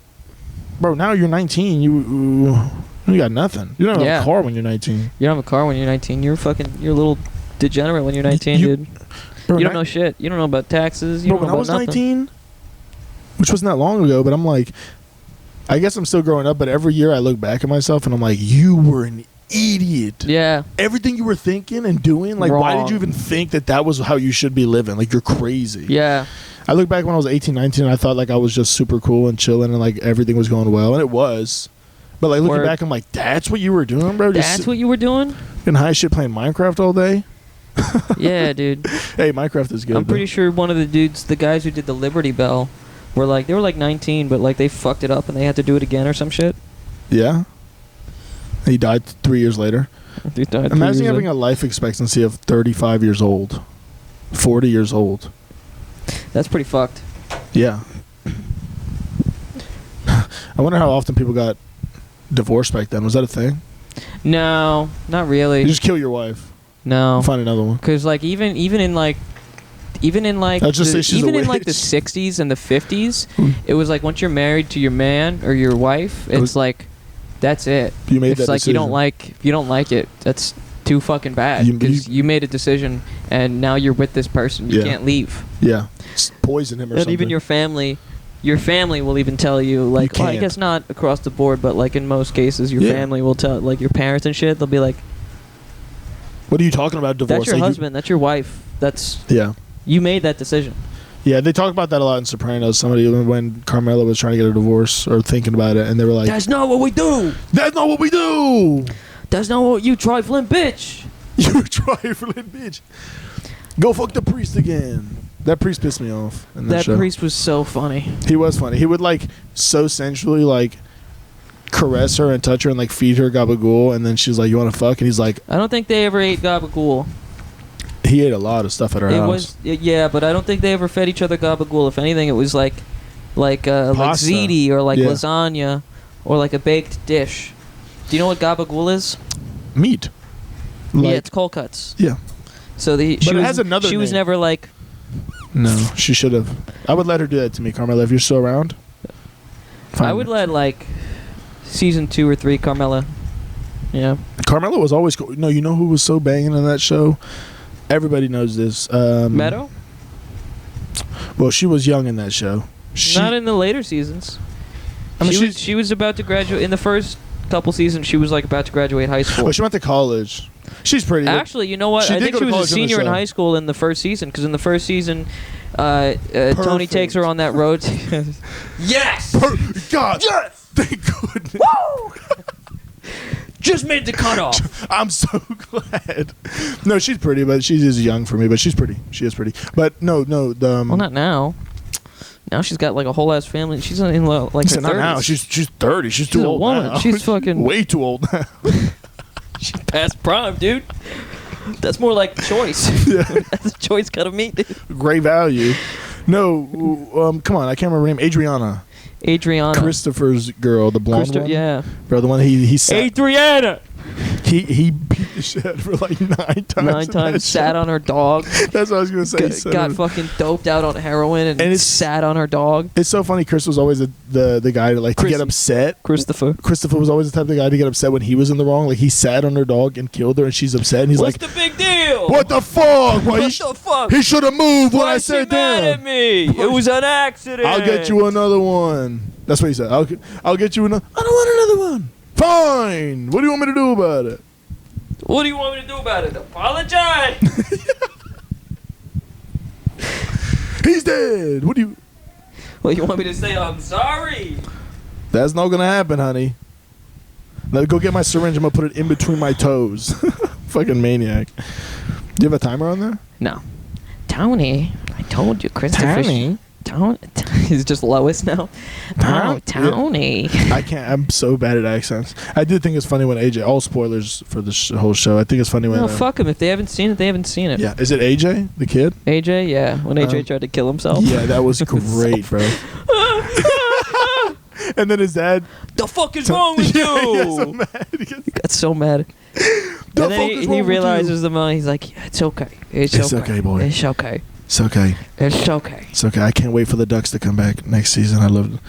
[SPEAKER 1] bro, now you're 19. You got nothing. You don't have
[SPEAKER 2] Yeah.
[SPEAKER 1] a car when you're 19.
[SPEAKER 2] You don't have a car when you're 19. You're a little degenerate when you're 19,
[SPEAKER 1] You-
[SPEAKER 2] dude.
[SPEAKER 1] Bro,
[SPEAKER 2] You don't know shit. You don't know about taxes. You
[SPEAKER 1] Bro,
[SPEAKER 2] don't
[SPEAKER 1] when
[SPEAKER 2] know
[SPEAKER 1] I was
[SPEAKER 2] about nothing.
[SPEAKER 1] 19, which wasn't that long ago, but I'm like, I guess I'm still growing up, but every year I look back at myself and I'm like, you were an idiot.
[SPEAKER 2] Yeah.
[SPEAKER 1] Everything you were thinking and doing, like, why did you
[SPEAKER 2] Wrong.
[SPEAKER 1] even think that was how you should be living? Like, you're crazy.
[SPEAKER 2] Yeah.
[SPEAKER 1] I look back when I was 18, 19, and I thought, like, I was just super cool and chilling and, like, everything was going well, and it was. But, like, looking
[SPEAKER 2] Word.
[SPEAKER 1] back, I'm like, that's what you were doing, bro? Just
[SPEAKER 2] That's what you were doing?
[SPEAKER 1] in high shit playing Minecraft all day?
[SPEAKER 2] Yeah, dude.
[SPEAKER 1] Hey, Minecraft is good.
[SPEAKER 2] I'm pretty sure one of the guys who did the Liberty Bell, they were like 19, but like they fucked it up and they had to do it again or some shit.
[SPEAKER 1] Yeah. He died 3 years later.
[SPEAKER 2] They died 3
[SPEAKER 1] Imagine
[SPEAKER 2] years
[SPEAKER 1] having
[SPEAKER 2] later.
[SPEAKER 1] a life expectancy of 35 years old, 40 years old.
[SPEAKER 2] That's pretty fucked.
[SPEAKER 1] Yeah. I wonder how often people got divorced back then. Was that a thing?
[SPEAKER 2] No, not
[SPEAKER 1] You
[SPEAKER 2] really.
[SPEAKER 1] just kill your wife,
[SPEAKER 2] No,
[SPEAKER 1] find another one.
[SPEAKER 2] because like even in like
[SPEAKER 1] I'll just say she's a
[SPEAKER 2] even in like the
[SPEAKER 1] witch.
[SPEAKER 2] 60s and the 50s,
[SPEAKER 1] Hmm.
[SPEAKER 2] it was like once you're married to your man or your wife,
[SPEAKER 1] It was-
[SPEAKER 2] it's like that's it.
[SPEAKER 1] You made
[SPEAKER 2] It's
[SPEAKER 1] that
[SPEAKER 2] like you don't
[SPEAKER 1] decision.
[SPEAKER 2] like if you don't like it, that's too fucking bad
[SPEAKER 1] You-
[SPEAKER 2] because you made a decision and now you're with this person. You
[SPEAKER 1] Yeah.
[SPEAKER 2] can't leave.
[SPEAKER 1] Yeah. Just poison him or
[SPEAKER 2] And
[SPEAKER 1] something.
[SPEAKER 2] even your family will even tell you like, well, I
[SPEAKER 1] can't.
[SPEAKER 2] guess not across the board, but like in most cases, your
[SPEAKER 1] Yeah.
[SPEAKER 2] family will tell, like your parents and shit. They'll be like,
[SPEAKER 1] What are you talking about, divorce?
[SPEAKER 2] "That's your
[SPEAKER 1] Like, you-
[SPEAKER 2] husband. That's your wife. That's
[SPEAKER 1] Yeah.
[SPEAKER 2] you made that decision."
[SPEAKER 1] Yeah, they talk about that a lot in Sopranos. Somebody, when Carmela was trying to get a divorce or thinking about it, and they were like,
[SPEAKER 2] That's not what we do.
[SPEAKER 1] that's not what we do!
[SPEAKER 2] That's not what you trifling bitch.
[SPEAKER 1] You trifling bitch. Go fuck the priest again. That priest pissed me off in that
[SPEAKER 2] That
[SPEAKER 1] show.
[SPEAKER 2] priest was so funny.
[SPEAKER 1] He was funny. He would, like, so sensually, like, caress her and touch her and, like, feed her gabagool, and then she's like, you want to fuck? And he's like,
[SPEAKER 2] I don't think they ever ate gabagool.
[SPEAKER 1] he ate a lot of stuff at her
[SPEAKER 2] It
[SPEAKER 1] house.
[SPEAKER 2] was yeah, but I don't think they ever fed each other gabagool. If anything, it was like
[SPEAKER 1] Pasta.
[SPEAKER 2] ziti or like
[SPEAKER 1] Yeah.
[SPEAKER 2] lasagna or like a baked dish. Do you know what gabagool is?
[SPEAKER 1] Meat.
[SPEAKER 2] Yeah,
[SPEAKER 1] Like,
[SPEAKER 2] it's cold cuts.
[SPEAKER 1] yeah.
[SPEAKER 2] So
[SPEAKER 1] But it has another
[SPEAKER 2] She was
[SPEAKER 1] name.
[SPEAKER 2] never like.
[SPEAKER 1] No, she should have. I would let her do that to me, Carmela, if you're still around.
[SPEAKER 2] I would let like season 2 or 3 Carmela. Yeah.
[SPEAKER 1] Carmela was always cool. No, you know who was so banging in that show? Everybody knows this.
[SPEAKER 2] Meadow?
[SPEAKER 1] Well, she was young in that show.
[SPEAKER 2] Not in the later seasons.
[SPEAKER 1] I mean,
[SPEAKER 2] she was about to graduate in the first couple seasons. She was like about to graduate high school.
[SPEAKER 1] Well, she went to college. She's pretty. but
[SPEAKER 2] Actually, you know what?
[SPEAKER 1] She
[SPEAKER 2] I
[SPEAKER 1] did
[SPEAKER 2] think
[SPEAKER 1] go
[SPEAKER 2] she
[SPEAKER 1] to
[SPEAKER 2] was a
[SPEAKER 1] college in the
[SPEAKER 2] senior in
[SPEAKER 1] show.
[SPEAKER 2] high school in the first season. Because in the first season, Tony takes her on that road. Yes.
[SPEAKER 1] God.
[SPEAKER 2] Yes!
[SPEAKER 1] Thank goodness.
[SPEAKER 2] Woo! Just made the cutoff.
[SPEAKER 1] I'm so glad. No, she's pretty, but she is young for me. But she's pretty. She is pretty. But no.
[SPEAKER 2] Well, not now. Now she's got like a whole ass family. She's in like her 30s.
[SPEAKER 1] Not now. She's 30. She's too
[SPEAKER 2] a
[SPEAKER 1] old
[SPEAKER 2] woman.
[SPEAKER 1] now.
[SPEAKER 2] She's fucking
[SPEAKER 1] way too old now.
[SPEAKER 2] She's past prime, dude. That's more like choice.
[SPEAKER 1] Yeah.
[SPEAKER 2] That's a choice kind of meat, dude.
[SPEAKER 1] Great value. No, come on. I can't remember her name.
[SPEAKER 2] Adriana.
[SPEAKER 1] Christopher's girl, the blonde one.
[SPEAKER 2] Yeah.
[SPEAKER 1] Bro, the one he sat.
[SPEAKER 2] Adriana.
[SPEAKER 1] He beat the shit out of her like 9 times.
[SPEAKER 2] 9 times. Sat on her dog.
[SPEAKER 1] That's what I was gonna say.
[SPEAKER 2] Got fucking doped out on heroin and sat on her dog.
[SPEAKER 1] It's so funny. Chris was always the guy to to get upset.
[SPEAKER 2] Christopher
[SPEAKER 1] Was always the type of guy to get upset when he was in the wrong. Like he sat on her dog and killed her, and she's upset. And he's
[SPEAKER 2] What's
[SPEAKER 1] like,
[SPEAKER 2] the big deal?
[SPEAKER 1] "What the fuck?
[SPEAKER 2] What the fuck?
[SPEAKER 1] He should have moved when
[SPEAKER 2] Why
[SPEAKER 1] I
[SPEAKER 2] is she
[SPEAKER 1] said
[SPEAKER 2] mad
[SPEAKER 1] damn.
[SPEAKER 2] at me? It was an accident.
[SPEAKER 1] I'll get you another one." That's what he said. I'll get you another. I don't want another one. Fine. What do you want me to do about it?
[SPEAKER 2] What do you want me to do about it? Apologize.
[SPEAKER 1] He's dead. What do you?
[SPEAKER 2] Well, you want me to say I'm sorry?
[SPEAKER 1] That's not gonna happen, honey. Now go get my syringe. I'm gonna put it in between my toes. Fucking maniac. Do you have a timer on there?
[SPEAKER 2] No. Tony, I told you, Christopher.
[SPEAKER 1] Tony?
[SPEAKER 2] He's just Lois now. Oh, Tony.
[SPEAKER 1] I can't. I'm so bad at accents. I did think it's funny when AJ. All spoilers for the whole show. I think it's funny when.
[SPEAKER 2] No, fuck him. If they haven't seen it, they haven't seen it.
[SPEAKER 1] Yeah. Is it AJ, the kid?
[SPEAKER 2] AJ, yeah. When AJ tried to kill himself.
[SPEAKER 1] Yeah, that was great, bro. And then his dad.
[SPEAKER 2] The fuck is wrong with you?
[SPEAKER 1] He got so mad.
[SPEAKER 2] He got so mad.
[SPEAKER 1] The
[SPEAKER 2] And then he realizes the money. He's like, yeah, it's okay. It's
[SPEAKER 1] okay, boy.
[SPEAKER 2] It's okay.
[SPEAKER 1] It's okay.
[SPEAKER 2] It's okay.
[SPEAKER 1] It's okay. I can't wait for the Ducks to come back next season. I love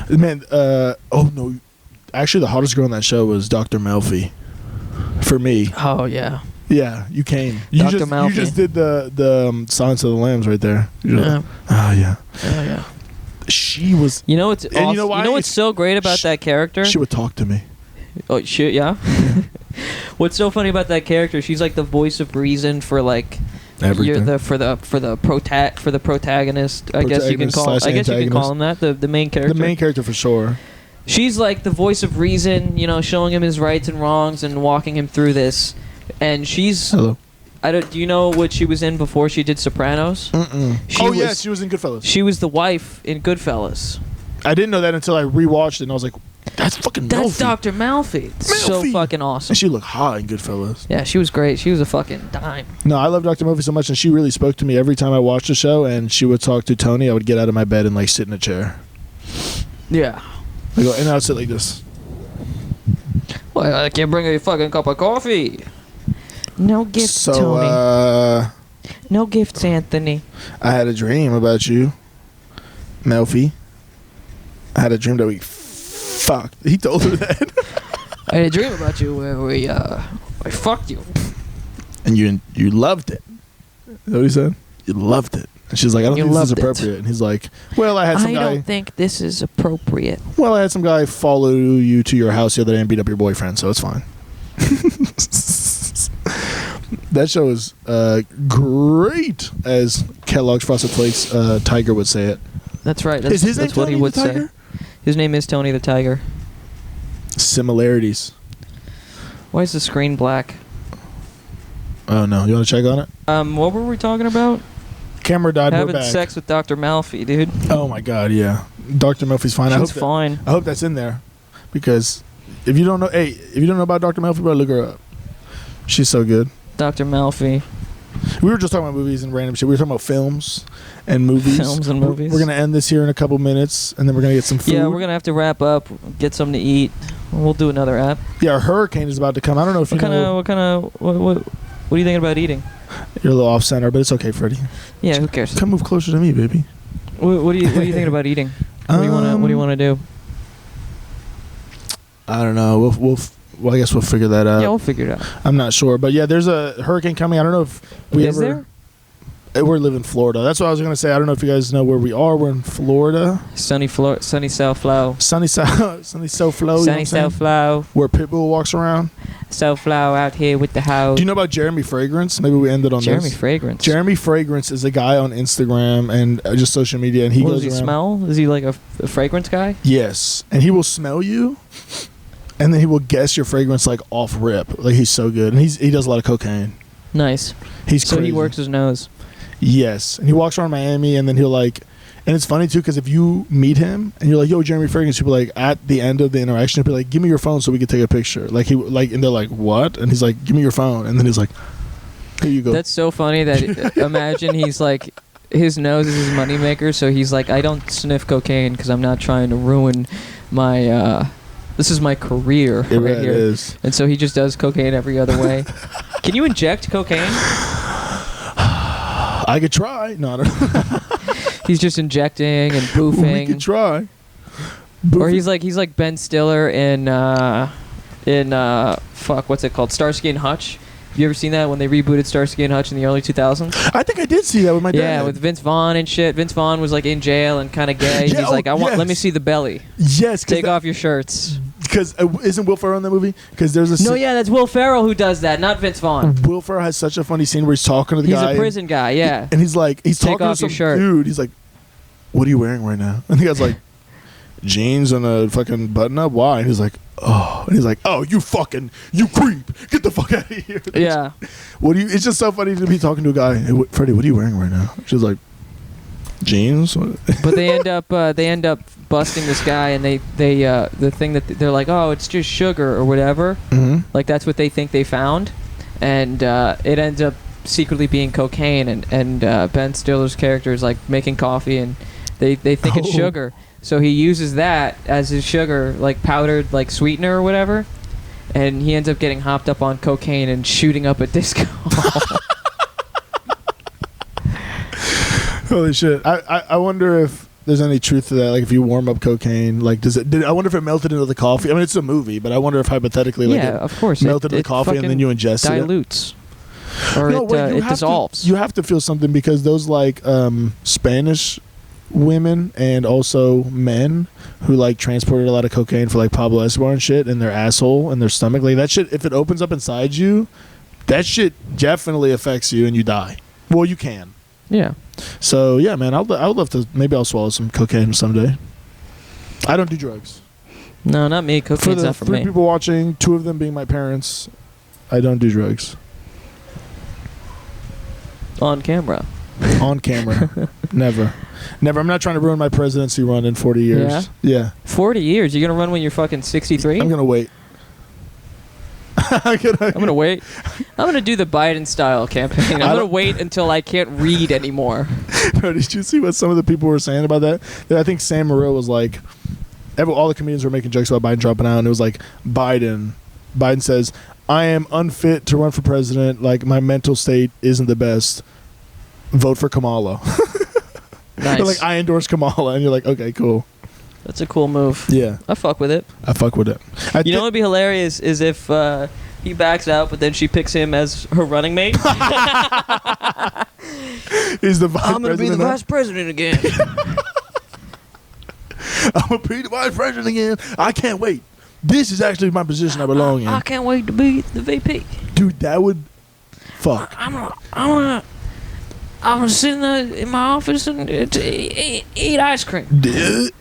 [SPEAKER 1] it. Man, oh no. Actually, the hottest girl on that show was Dr. Melfi. For me.
[SPEAKER 2] Oh, yeah.
[SPEAKER 1] Yeah, you came.
[SPEAKER 2] Dr. Melfi.
[SPEAKER 1] You just did the Silence of the Lambs right there.
[SPEAKER 2] Yeah.
[SPEAKER 1] Oh, yeah.
[SPEAKER 2] Oh, yeah.
[SPEAKER 1] She was...
[SPEAKER 2] You know what's awesome?
[SPEAKER 1] you know why?
[SPEAKER 2] You know what's so great about that character?
[SPEAKER 1] She would talk to me.
[SPEAKER 2] Oh, shit, yeah? What's so funny about that character? She's like the voice of reason for like...
[SPEAKER 1] Everything.
[SPEAKER 2] For the protagonist, I guess you can call. I guess you can call him that. The main character.
[SPEAKER 1] The main character for sure.
[SPEAKER 2] She's like the voice of reason, you know, showing him his rights and wrongs and walking him through this. And she's.
[SPEAKER 1] Hello.
[SPEAKER 2] Do you know what she was in before she did Sopranos?
[SPEAKER 1] Mm-mm. Yeah, she was in Goodfellas.
[SPEAKER 2] She was the wife in Goodfellas.
[SPEAKER 1] I didn't know that until I rewatched it, and I was like, "That's fucking
[SPEAKER 2] That's
[SPEAKER 1] Melfi.
[SPEAKER 2] Dr. Melfi. So fucking awesome.
[SPEAKER 1] And she looked hot in Goodfellas.
[SPEAKER 2] Yeah, she was great. She was a fucking dime.
[SPEAKER 1] No, I love Dr. Melfi so much, and she really spoke to me every time I watched the show. And she would talk to Tony. I would get out of my bed and like sit in a chair.
[SPEAKER 2] Yeah.
[SPEAKER 1] I go, and I would sit like this.
[SPEAKER 2] Well, I can't bring a fucking cup of coffee. No gifts,
[SPEAKER 1] So,
[SPEAKER 2] Tony. No gifts, Anthony.
[SPEAKER 1] I had a dream about you, Melfi. I had a dream that we fucked. He told her that.
[SPEAKER 2] I had a dream about you where I fucked you.
[SPEAKER 1] And you loved it. Is that what he said? You loved it. And she's like, I don't think this is appropriate. And he's like, well, I
[SPEAKER 2] don't think this is appropriate.
[SPEAKER 1] Well, I had some guy follow you to your house the other day and beat up your boyfriend, so it's fine. That show is great, as Kellogg's Frosted Flakes Tiger would say it.
[SPEAKER 2] That's right.
[SPEAKER 1] Is his name
[SPEAKER 2] that's what
[SPEAKER 1] Tony
[SPEAKER 2] he would
[SPEAKER 1] the Tiger?
[SPEAKER 2] say. His name is Tony the Tiger.
[SPEAKER 1] Similarities.
[SPEAKER 2] Why is the screen black?
[SPEAKER 1] Oh no, you want to check on it?
[SPEAKER 2] What were we talking about?
[SPEAKER 1] Camera died.
[SPEAKER 2] Having
[SPEAKER 1] we're back.
[SPEAKER 2] sex with Dr. Malfi, dude.
[SPEAKER 1] Oh my god, yeah. Dr. Melfi's fine.
[SPEAKER 2] She's fine.
[SPEAKER 1] I hope that's in there, because if you don't know about Dr. Melfi, bro, look her up. She's so good.
[SPEAKER 2] Dr. Malfi.
[SPEAKER 1] We were just talking about movies and random shit. We were talking about films and movies.
[SPEAKER 2] Films and movies.
[SPEAKER 1] We're gonna end this here in a couple minutes, and then we're gonna get some food.
[SPEAKER 2] Yeah, we're gonna have to wrap up, get something to eat. We'll do another app.
[SPEAKER 1] Yeah, a hurricane is about to come. I don't know if
[SPEAKER 2] What are you thinking about eating?
[SPEAKER 1] You're a little off center, but it's okay, Freddie.
[SPEAKER 2] Yeah, who cares?
[SPEAKER 1] Come move closer to me, baby.
[SPEAKER 2] What are you thinking about eating? What do you want to do?
[SPEAKER 1] I don't know. Well, I guess we'll figure that out.
[SPEAKER 2] Yeah, we'll figure it out.
[SPEAKER 1] I'm not sure, but yeah, there's a hurricane coming. I don't know if we
[SPEAKER 2] Is
[SPEAKER 1] ever.
[SPEAKER 2] there?
[SPEAKER 1] We're living in Florida. That's what I was gonna say. I don't know if you guys know where we are. We're in Florida.
[SPEAKER 2] Sunny South Flow.
[SPEAKER 1] Sunny South Flow.
[SPEAKER 2] Sunny South Flow.
[SPEAKER 1] Where Pitbull walks around.
[SPEAKER 2] South Flow out here with the house.
[SPEAKER 1] Do you know about Jeremy Fragrance? Maybe we ended on
[SPEAKER 2] Jeremy
[SPEAKER 1] this.
[SPEAKER 2] Fragrance.
[SPEAKER 1] Jeremy Fragrance is a guy on Instagram and just social media, and he
[SPEAKER 2] What
[SPEAKER 1] goes
[SPEAKER 2] does he
[SPEAKER 1] around.
[SPEAKER 2] smell? Is he like a fragrance guy?
[SPEAKER 1] Yes, and he will smell you, and then he will guess your fragrance like off rip. Like he's so good, and he does a lot of cocaine.
[SPEAKER 2] Nice.
[SPEAKER 1] He's
[SPEAKER 2] So
[SPEAKER 1] crazy.
[SPEAKER 2] he works his nose.
[SPEAKER 1] Yes, and he walks around Miami, and then he'll like, and it's funny too because if you meet him and you're like, "Yo, Jeremy Fragrance," he'll be like, at the end of the interaction, he'll be like, "Give me your phone so we can take a picture." Like and they're like, "What?" And he's like, "Give me your phone," and then he's like, "Here you go."
[SPEAKER 2] That's so funny that imagine he's like, his nose is his moneymaker, so he's like, I don't sniff cocaine because I'm not trying to ruin my, this is my career
[SPEAKER 1] It
[SPEAKER 2] right here.
[SPEAKER 1] is.
[SPEAKER 2] And so he just does cocaine every other way. Can you inject cocaine?
[SPEAKER 1] I could try. No, I don't know.
[SPEAKER 2] He's just injecting and
[SPEAKER 1] We
[SPEAKER 2] boofing.
[SPEAKER 1] could try.
[SPEAKER 2] Or he's like Ben Stiller in fuck, what's it called? Starsky and Hutch. Have you ever seen that when they rebooted Starsky and Hutch in the early 2000s?
[SPEAKER 1] I think I did see that with my dad.
[SPEAKER 2] Yeah, with Vince Vaughn and shit. Vince Vaughn was like in jail and kind of gay.
[SPEAKER 1] Yeah,
[SPEAKER 2] He's like, let me
[SPEAKER 1] yes.
[SPEAKER 2] see the belly.
[SPEAKER 1] Yes,
[SPEAKER 2] Take off your shirts.
[SPEAKER 1] because isn't Will Ferrell in that movie? Because there's a
[SPEAKER 2] No, yeah, that's Will Ferrell who does that, not Vince Vaughn.
[SPEAKER 1] Will Ferrell has such a funny scene where he's talking to the
[SPEAKER 2] He's
[SPEAKER 1] guy.
[SPEAKER 2] a prison guy, yeah.
[SPEAKER 1] And he's like, he's
[SPEAKER 2] Take
[SPEAKER 1] talking to
[SPEAKER 2] off your
[SPEAKER 1] some
[SPEAKER 2] shirt.
[SPEAKER 1] dude. He's like, "What are you wearing right now?" And the guy's like, "Jeans and a fucking button up." Why? And he's like, "Oh," and he's like, "Oh, you creep, get the fuck out of here."
[SPEAKER 2] Yeah.
[SPEAKER 1] What do you? It's just so funny to be talking to a guy. "Hey, Freddie, what are you wearing right now?" She's like, "Jeans."
[SPEAKER 2] But they end up busting this guy, and they the thing that they're like, oh, it's just sugar or whatever.
[SPEAKER 1] Mm-hmm.
[SPEAKER 2] Like that's what they think they found, and it ends up secretly being cocaine. And Ben Stiller's character is like making coffee, and they think it's
[SPEAKER 1] Oh.
[SPEAKER 2] sugar. So he uses that as his sugar, like powdered, like sweetener or whatever. And he ends up getting hopped up on cocaine and shooting up a disco.
[SPEAKER 1] Holy shit! I wonder if there's any truth to that. Like, if you warm up cocaine, like, I wonder if it melted into the coffee. I mean, it's a movie, but I wonder if hypothetically, like,
[SPEAKER 2] Yeah,
[SPEAKER 1] it
[SPEAKER 2] of course.
[SPEAKER 1] melted in the
[SPEAKER 2] It
[SPEAKER 1] coffee and then
[SPEAKER 2] fucking
[SPEAKER 1] you ingest it.
[SPEAKER 2] dilutes. Or
[SPEAKER 1] No, wait, you
[SPEAKER 2] it
[SPEAKER 1] have
[SPEAKER 2] dissolves.
[SPEAKER 1] You have to feel something because those like Spanish women and also men who like transported a lot of cocaine for like Pablo Escobar and shit in their asshole and their stomach, like that shit, if it opens up inside you, that shit definitely affects you and you die. Well, you can.
[SPEAKER 2] Yeah.
[SPEAKER 1] So yeah, man, I would love to. Maybe I'll swallow some cocaine someday. I don't do drugs.
[SPEAKER 2] No, not me.
[SPEAKER 1] For
[SPEAKER 2] Cocaine's
[SPEAKER 1] the
[SPEAKER 2] not for
[SPEAKER 1] 3
[SPEAKER 2] me.
[SPEAKER 1] people watching, 2 of them being my parents, I don't do drugs.
[SPEAKER 2] On camera.
[SPEAKER 1] On camera. Never. I'm not trying to ruin my presidency run in 40 years. Yeah.
[SPEAKER 2] 40 years? You're going to run when you're fucking 63?
[SPEAKER 1] I'm going to wait.
[SPEAKER 2] I'm gonna wait. I'm gonna do the Biden style campaign. I'm gonna wait until I can't read anymore.
[SPEAKER 1] Bro, did you see what some of the people were saying about that? I think Sam Morril was like, all the comedians were making jokes about Biden dropping out, and it was like, Biden says, "I am unfit to run for president. Like, my mental state isn't the best. Vote for Kamala."
[SPEAKER 2] Nice.
[SPEAKER 1] They're like, "I endorse Kamala," and you're like, "Okay, cool."
[SPEAKER 2] That's a cool move.
[SPEAKER 1] Yeah,
[SPEAKER 2] I fuck with it.
[SPEAKER 1] I fuck with it.
[SPEAKER 2] You know what would be hilarious is if he backs out, but then she picks him as her running mate.
[SPEAKER 1] He's the vice
[SPEAKER 2] I'm gonna be the
[SPEAKER 1] president now.
[SPEAKER 2] vice president again.
[SPEAKER 1] I'm gonna be the vice president again. I can't wait. This is actually my position I belong in.
[SPEAKER 2] I can't wait to be the VP.
[SPEAKER 1] Dude, that would fuck.
[SPEAKER 2] I'm gonna sit in my office and eat ice cream.
[SPEAKER 1] Dude,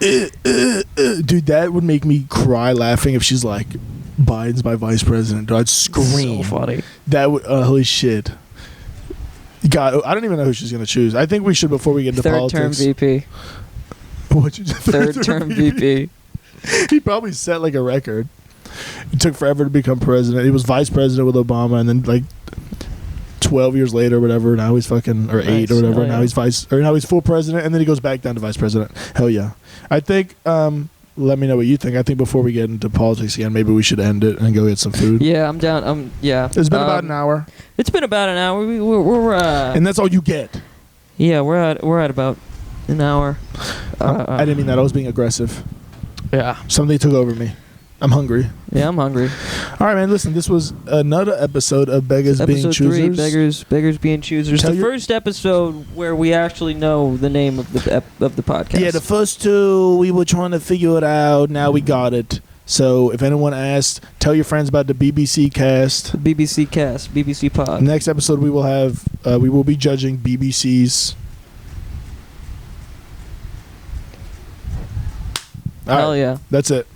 [SPEAKER 1] that would make me cry laughing if she's like, "Biden's my vice president." Dude, I'd scream.
[SPEAKER 2] So funny.
[SPEAKER 1] That would holy shit. God, I don't even know who she's gonna choose. I think we should, before we get into
[SPEAKER 2] Third
[SPEAKER 1] politics.
[SPEAKER 2] term VP.
[SPEAKER 1] What you just
[SPEAKER 2] Third term VP.
[SPEAKER 1] He probably set like a record. It took forever to become president. He was vice president with Obama, and then like 12 years later, or whatever. Now he's fucking, or 8
[SPEAKER 2] Nice.
[SPEAKER 1] or whatever.
[SPEAKER 2] Oh,
[SPEAKER 1] Now
[SPEAKER 2] yeah.
[SPEAKER 1] now he's full president, and then he goes back down to vice president. Hell yeah! I think. Let me know what you think. I think before we get into politics again, maybe we should end it and go get some food.
[SPEAKER 2] Yeah, I'm down. Yeah.
[SPEAKER 1] It's been about an hour,
[SPEAKER 2] It's been about an hour. We're
[SPEAKER 1] and that's all you get.
[SPEAKER 2] yeah, we're at about an hour.
[SPEAKER 1] I didn't mean that. I was being aggressive.
[SPEAKER 2] Yeah.
[SPEAKER 1] Something took over me. I'm hungry.
[SPEAKER 2] Yeah, I'm hungry.
[SPEAKER 1] All right, man. Listen, this was another episode of Beggars Being
[SPEAKER 2] Episode
[SPEAKER 1] Choosers.
[SPEAKER 2] 3, Beggars Being Choosers.
[SPEAKER 1] Tell
[SPEAKER 2] The
[SPEAKER 1] your-
[SPEAKER 2] first episode where we actually know the name of the podcast.
[SPEAKER 1] Yeah, the first two, we were trying to figure it out. Now we got it. So if anyone asked, tell your friends about the BBC cast.
[SPEAKER 2] The BBC cast, BBC pod.
[SPEAKER 1] Next episode, we will be judging BBC's. All
[SPEAKER 2] Hell
[SPEAKER 1] right,
[SPEAKER 2] yeah.
[SPEAKER 1] that's it.